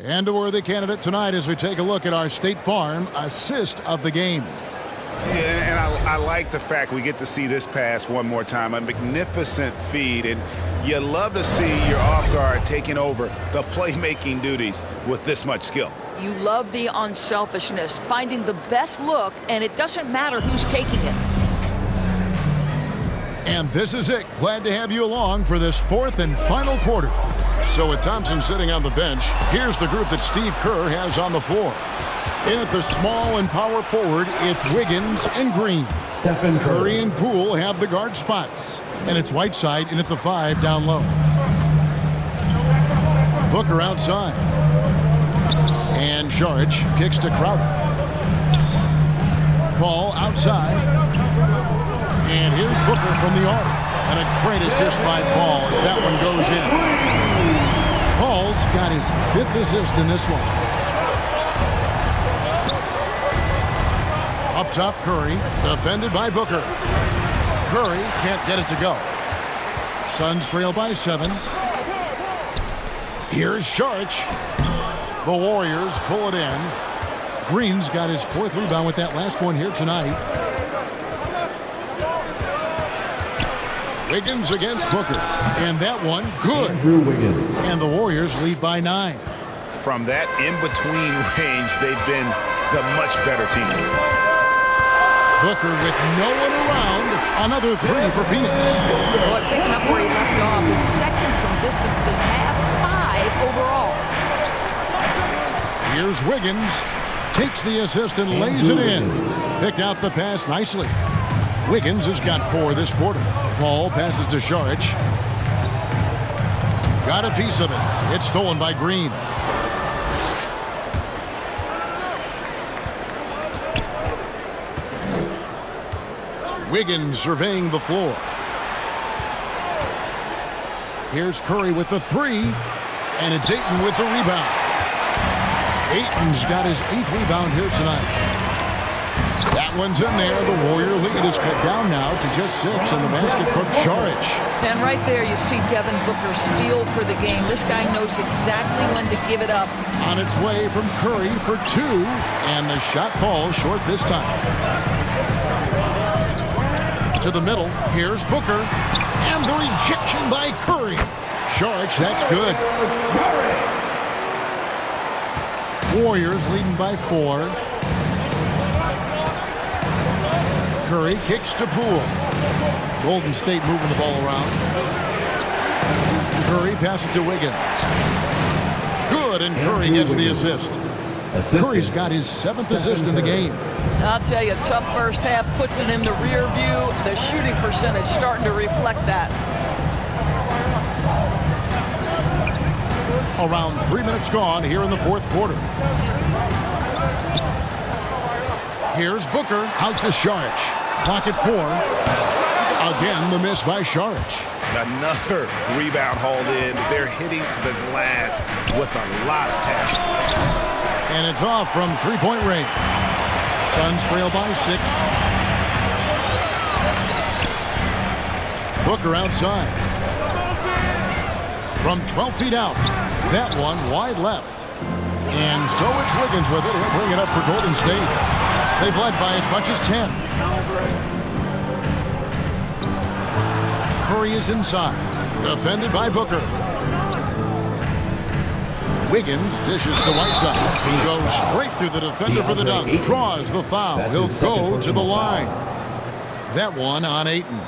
And a worthy candidate tonight as we take a look at our State Farm assist of the game. Yeah, and I like the fact we get to see this pass one more time. A magnificent feed, and you love to see your off guard taking over the playmaking duties with this much skill. You love the unselfishness, finding the best look, and it doesn't matter who's taking it. And this is it. Glad to have you along for this 4th and final quarter. So with Thompson sitting on the bench, here's the group that Steve Kerr has on the floor. In at the small and power forward, it's Wiggins and Green. Stephen Curry and Poole have the guard spots. And it's Whiteside in at the 5 down low. Booker outside. And Saric kicks to Crowder. Paul outside. And here's Booker from the arc. And a great assist by Paul as that one goes in. Paul's got his 5th assist in this one. Up top, Curry, defended by Booker. Curry can't get it to go. Suns trail by 7. Here's Saric. The Warriors pull it in. Green's got his 4th rebound with that last one here tonight. Wiggins against Booker. And that one, good. Andrew Wiggins. And the Warriors lead by 9. From that in-between range, they've been the much better team. Booker with no one around. Another 3 for Phoenix. Boy, picking up where he left off. His 2nd from distance this half, 5 overall. Here's Wiggins. Takes the assist and lays it in. Picked out the pass nicely. Wiggins has got 4 this quarter. Paul passes to Saric. Got a piece of it. It's stolen by Green. Wiggins surveying the floor. Here's Curry with the 3. And it's Ayton with the rebound. Ayton's got his 8th rebound here tonight. That one's in there. The Warrior lead is cut down now to just 6 in the basket from Saric. And right there you see Devin Booker's feel for the game. This guy knows exactly when to give it up. On its way from Curry for 2. And the shot falls short this time. To the middle. Here's Booker. And the rejection by Curry. Saric, that's good. Warriors leading by 4. Curry kicks to Poole. Golden State moving the ball around. Curry passes to Wiggins. Good, and Curry gets the assist. Curry's got his 7th assist in the game. I'll tell you, tough first half puts it in the rear view. The shooting percentage starting to reflect that. Around 3 minutes gone here in the 4th quarter. Here's Booker out to Saric. Clock at 4. Again, the miss by Saric. Another rebound hauled in. They're hitting the glass with a lot of passion. And it's off from three-point range. Suns trail by 6. Booker outside. From 12 feet out. That one wide left. And so it's Wiggins with it. He'll bring it up for Golden State. They've led by as much as 10. Curry is inside. Defended by Booker. Wiggins dishes to Whiteside. Goes straight through the defender for the dunk. Draws the foul. He'll go to the line. That one on Ayton.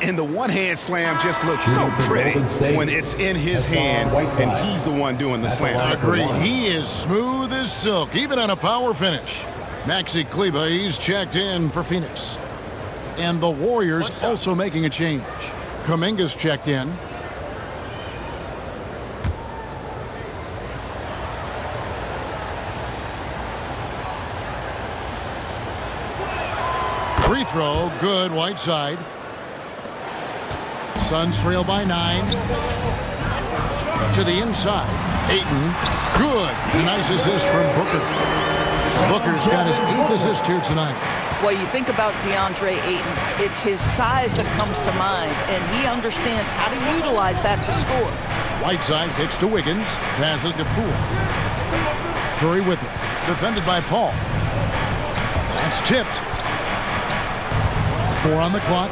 And the one-hand slam just looks so pretty when it's in his hand and he's the one doing the slam. Agreed. He is smooth as silk, even on a power finish. Maxi Kleber, he's checked in for Phoenix. And the Warriors also making a change. Kuminga's checked in. Free throw, good, Whiteside. Suns trail by 9. To the inside. Ayton, good. A nice assist from Booker. Booker's got his 8th assist here tonight. Well, you think about DeAndre Ayton, it's his size that comes to mind, and he understands how to utilize that to score. Whiteside kicks to Wiggins, passes to Poole. Curry with it, defended by Paul. That's tipped. 4 on the clock.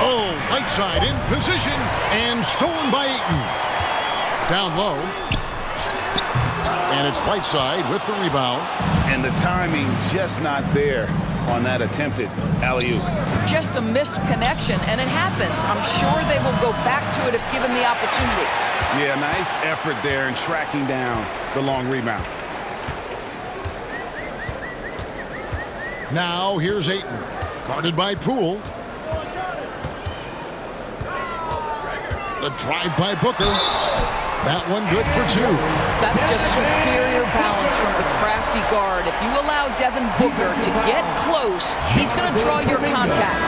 Oh, Whiteside in position and stolen by Ayton. Down low. And it's Whiteside with the rebound. And the timing just not there on that attempted alley-oop. Just a missed connection, and it happens. I'm sure they will go back to it if given the opportunity. Yeah, nice effort there in tracking down the long rebound. Now here's Ayton, guarded by Poole. The drive by Booker. That one good for 2. That's just superior balance from the crafty guard. If you allow Devin Booker to get close, he's going to draw your contact.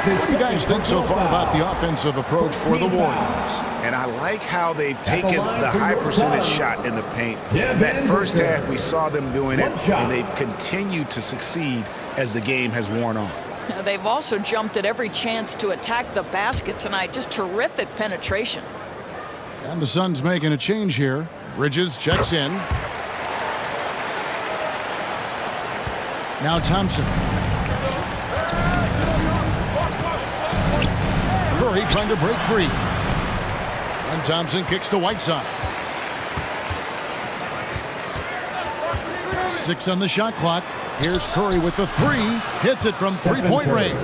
What do you guys think so far about the offensive approach for the Warriors? And I like how they've taken the high percentage shot in the paint. That first half, we saw them doing it, and they've continued to succeed as the game has worn on. They've also jumped at every chance to attack the basket tonight. Just terrific penetration. And the Suns making a change here. Bridges checks in. Now Thompson. Curry trying to break free. And Thompson kicks to Whiteside. 6 on the shot clock. Here's Curry with the 3. Hits it from three-point range.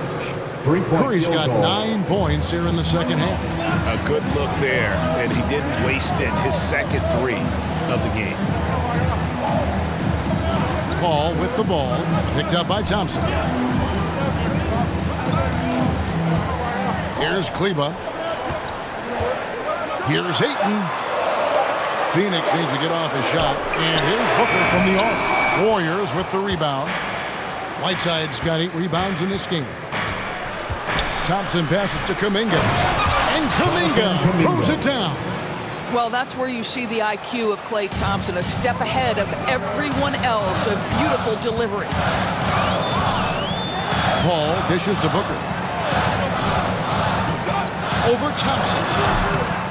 Curry's got 9 points here in the second half. A good look there, and he didn't waste it. His second 3 of the game. Paul with the ball, picked up by Thompson. Here's Kleber. Here's Ayton. Phoenix needs to get off his shot. And here's Booker from the arc. Warriors with the rebound. Whiteside's got 8 rebounds in this game. Thompson passes to Kuminga. And Kuminga throws it down. Well, that's where you see the IQ of Klay Thompson, a step ahead of everyone else. A beautiful delivery. Paul dishes to Booker. Over Thompson.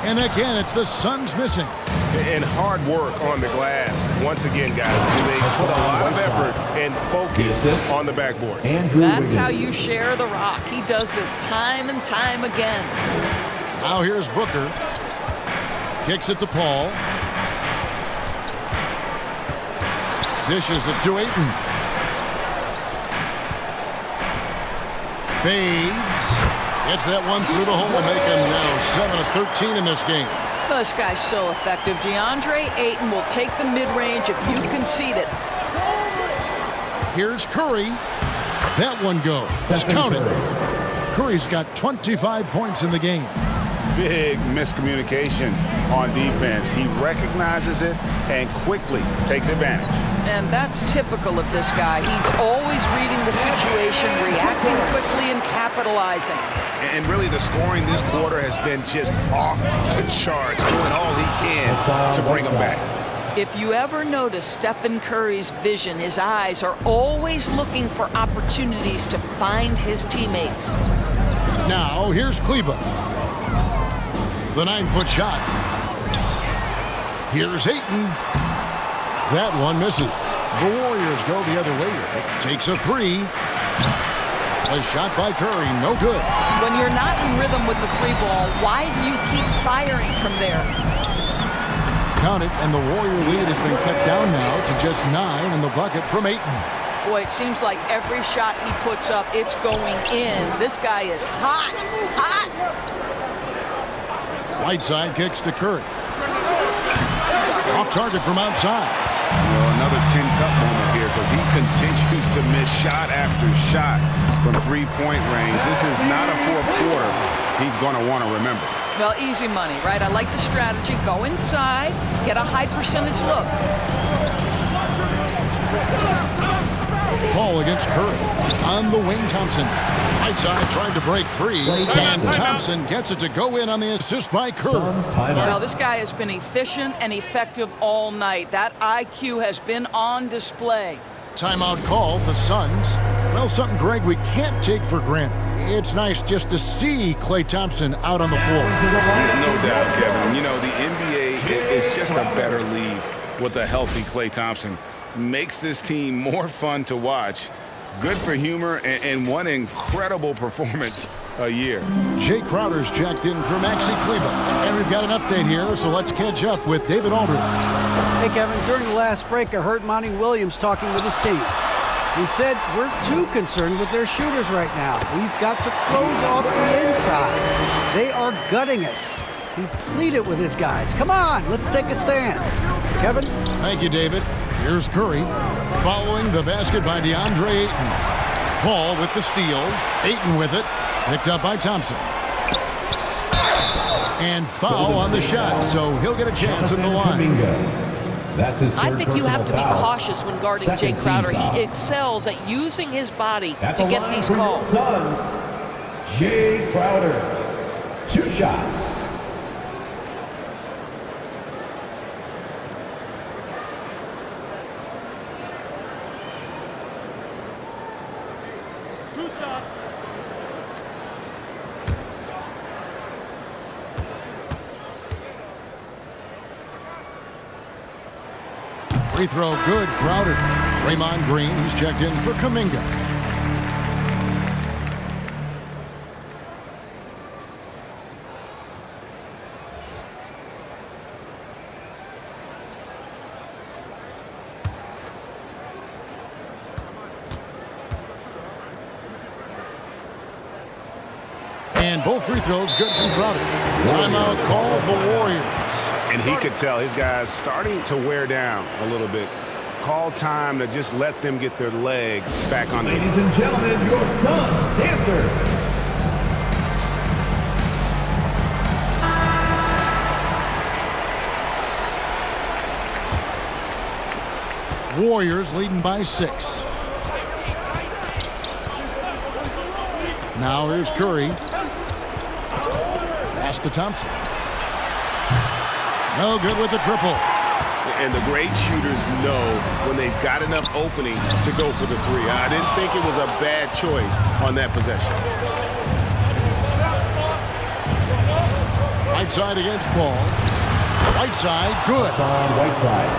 And again, it's the Suns missing. And hard work on the glass. Once again, guys, they put a lot of effort and focus on the backboard. That's how you share the rock. He does this time and time again. Now here's Booker. Kicks it to Paul. Dishes it to Ayton. Fades. Gets that one through the hole, make him now 7 of 13 in this game. Well, this guy's so effective. DeAndre Ayton will take the mid-range if you concede it. Here's Curry. That one goes. Count it. Curry's got 25 points in the game. Big miscommunication on defense. He recognizes it and quickly takes advantage. And that's typical of this guy. He's always reading the situation, reacting quickly, and capitalizing. And really, the scoring this quarter has been just off the charts, doing all he can to bring him back. If you ever notice Stephen Curry's vision, his eyes are always looking for opportunities to find his teammates. Now, here's Kleba. The 9-foot shot. Here's Ayton. That one misses. The Warriors go the other way. It takes a three. A shot by Curry, no good. When you're not in rhythm with the free ball, why do you keep firing from there? Count it, and the Warrior lead has been cut down now to just 9 in the bucket from Ayton. Boy, it seems like every shot he puts up, it's going in. This guy is hot, hot. Whiteside kicks to Curry. Off target from outside. Well, another 10-cup moment here because he continues to miss shot after shot from three-point range. This is not a fourth quarter he's going to want to remember. Well, easy money, right? I like the strategy. Go inside, get a high percentage look. Paul against Curry. On the wing, Thompson. Whiteside trying to break free, and Thompson gets it to go in on the assist by Curry. Well, this guy has been efficient and effective all night. That IQ has been on display. Timeout call, the Suns. Well, something, Greg, we can't take for granted. It's nice just to see Klay Thompson out on the floor. No doubt, Kevin. You know, the NBA is just a better league with a healthy Klay Thompson. Makes this team more fun to watch. Good for humor and one incredible performance a year. Jay Crowder's checked in for Maxi Kleba. And we've got an update here, so let's catch up with David Aldridge. Hey, Kevin, during the last break, I heard Monty Williams talking with his team. He said, we're too concerned with their shooters right now. We've got to close off the inside. They are gutting us. He pleaded with his guys. Come on, let's take a stand. Kevin? Thank you, David. Here's Curry. Following the basket by DeAndre Ayton. Paul with the steal. Ayton with it. Picked up by Thompson. And foul on the shot, so he'll get a chance at the line. That's his I think you have to be cautious when guarding Jay Crowder. He excels at using his body to get these calls. Jay Crowder, 2 shots. Free throw good, Crowder. Draymond Green, he's checked in for Kuminga. And both free throws good from Crowder. Timeout called the Warriors. And he could tell his guys starting to wear down a little bit. Call time to just let them get their legs back on. Ladies and gentlemen, your Suns dancer. Warriors leading by 6. Now here's Curry. Pass to Thompson. No good with the triple. And the great shooters know when they've got enough opening to go for the three. I didn't think it was a bad choice on that possession. Whiteside against Paul. Whiteside, good. Whiteside.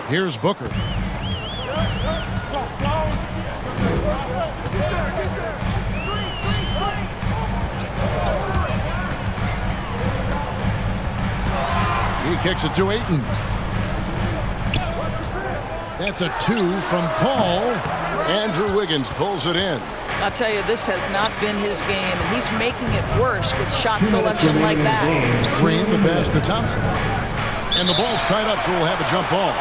Here's Booker. He kicks it to Ayton. That's a 2 from Paul. Andrew Wiggins pulls it in. I'll tell you, this has not been his game, and he's making it worse with shot selection like that. Green, the pass to Thompson. And the ball's tied up, so we'll have a jump ball.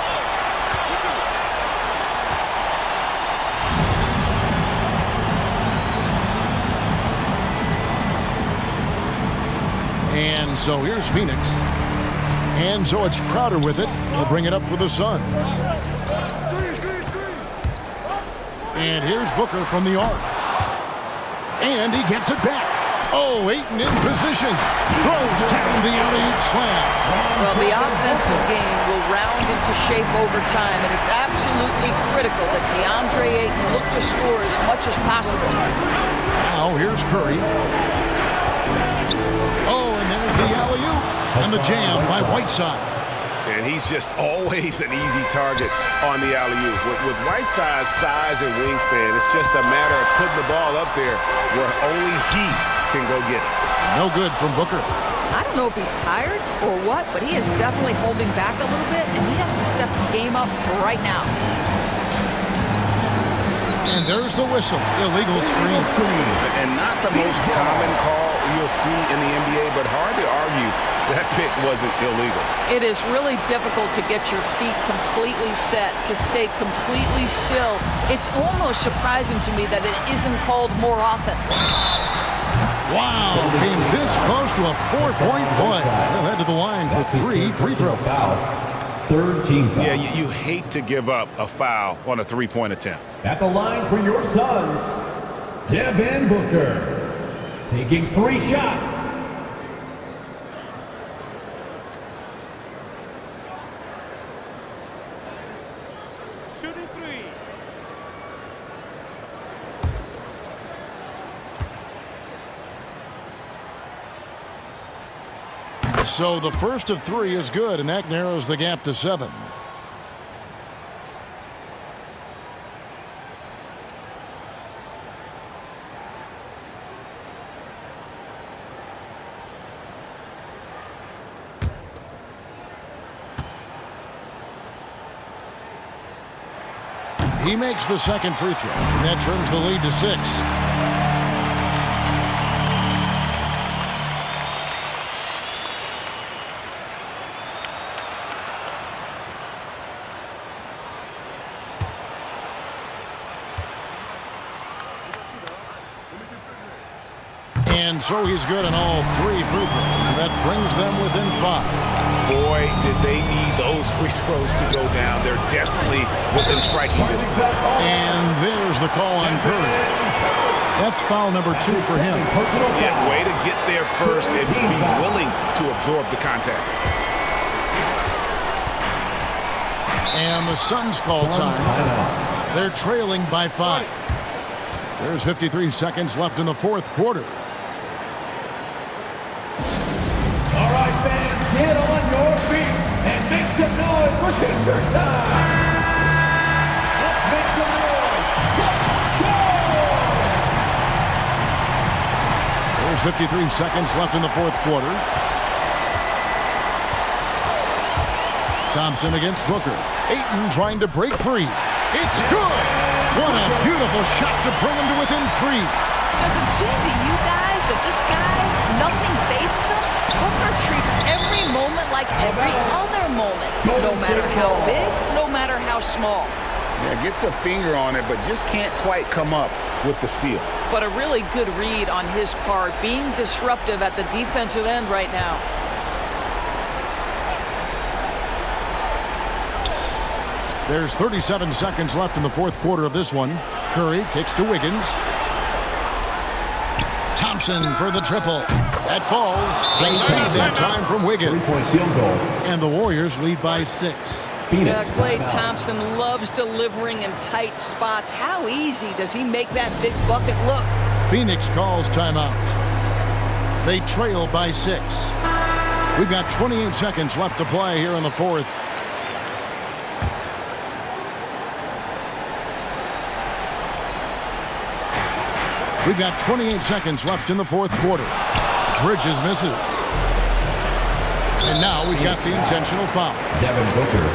And so here's Phoenix. And so it's Crowder with it. He'll bring it up for the Suns. And here's Booker from the arc. And he gets it back. Oh, Ayton in position. Throws down the alley-oop slam. Well, the offensive game will round into shape over time, and it's absolutely critical that DeAndre Ayton look to score as much as possible. Now here's Curry. Oh, and there's the alley-oop. And the jam by Whiteside. And he's just always an easy target on the alley-oop. With Whiteside's size and wingspan, it's just a matter of putting the ball up there where only he can go get it. No good from Booker. I don't know if he's tired or what, but he is definitely holding back a little bit, and he has to step his game up right now. And there's the whistle. Illegal screen. And not the most common call you'll see in the NBA, but hard to argue that pick wasn't illegal. It is really difficult to get your feet completely set, to stay completely still. It's almost surprising to me that it isn't called more often. Wow, came this close to a 4-point play. They'll head to the line for 3 free throws. Third team foul. Yeah, you hate to give up a foul on a three-point attempt. At the line for your Suns, Devin Booker, taking 3 shots. Shooting 3. So the first of 3 is good, and that narrows the gap to 7. He makes the second free throw, and that turns the lead to 6. And so he's good on all 3 free throws, and that brings them within 5. Boy, did they need those free throws to go down. They're definitely within striking distance. And there's the call on Curry. That's foul number 2 for him. Yeah, way to get there first and be willing to absorb the contact. And the Suns call time. They're trailing by 5. There's 53 seconds left in the 4th quarter. Get on your feet and make some noise for Sister Time. Let's make some noise. Let's go! There's 53 seconds left in the 4th quarter. Thompson against Booker. Ayton trying to break free. It's good! What a beautiful shot to bring him to within 3. Does it seem to you guys that this guy, nothing faces him? Booker treats every moment like every other moment. No matter how big, no matter how small. Yeah, gets a finger on it, but just can't quite come up with the steal. But a really good read on his part, being disruptive at the defensive end right now. There's 37 seconds left in the 4th quarter of this one. Curry kicks to Wiggins. Thompson for the triple. That falls. They speed that time from Wiggins. 3-point field goal. And the Warriors lead by 6. Yeah, Klay Thompson loves delivering in tight spots. How easy does he make that big bucket look? Phoenix calls timeout. They trail by 6. We've got 28 seconds left to play here in the 4th. We've got 28 seconds left in the 4th quarter. Bridges misses. And now we've got the intentional foul. Devin Booker.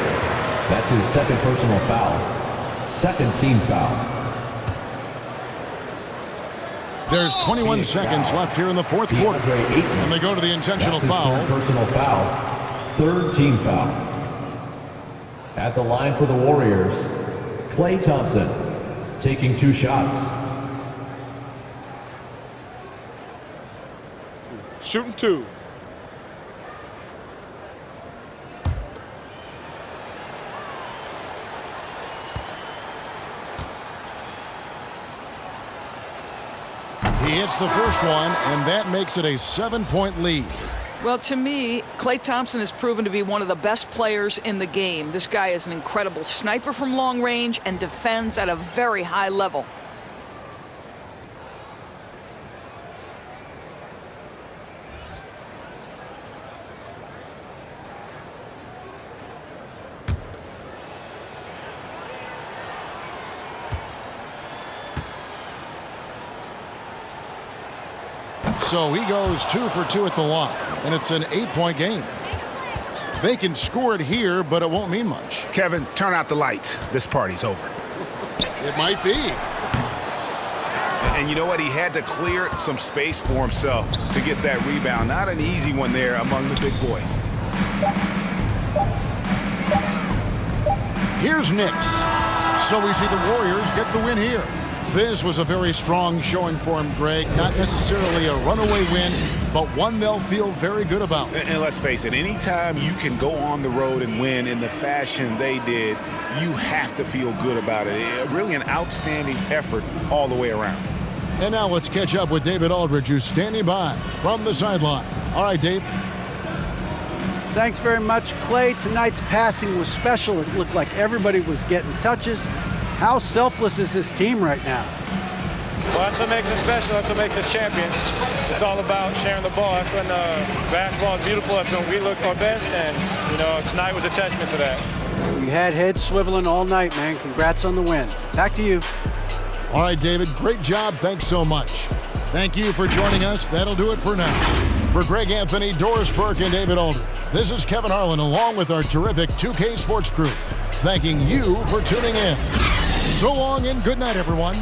That's his second personal foul. Second team foul. There's 21 seconds left here in the fourth quarter. And they go to the intentional foul. Personal foul. Third team foul. At the line for the Warriors, Klay Thompson taking 2 shots. Shooting 2. He hits the first one, and that makes it a 7-point lead. Well, to me, Klay Thompson has proven to be one of the best players in the game. This guy is an incredible sniper from long range and defends at a very high level. So he goes 2 for 2 at the line, and it's an 8-point game. They can score it here, but it won't mean much. Kevin, turn out the lights. This party's over. It might be. And you know what? He had to clear some space for himself to get that rebound. Not an easy one there among the big boys. Here's Knicks. So we see the Warriors get the win here. This was a very strong showing for him, Greg. Not necessarily a runaway win, but one they'll feel very good about. And let's face it, anytime you can go on the road and win in the fashion they did, you have to feel good about it. Really an outstanding effort all the way around. And now let's catch up with David Aldridge, who's standing by from the sideline. All right, Dave. Thanks very much, Klay. Tonight's passing was special. It looked like everybody was getting touches. How selfless is this team right now? Well, that's what makes us special. That's what makes us champions. It's all about sharing the ball. That's when basketball is beautiful. That's when we look our best. And, you know, tonight was a testament to that. You had heads swiveling all night, man. Congrats on the win. Back to you. All right, David. Great job. Thanks so much. Thank you for joining us. That'll do it for now. For Greg Anthony, Doris Burke, and David Aldridge, this is Kevin Harlan along with our terrific 2K Sports crew, thanking you for tuning in. So long and good night, everyone.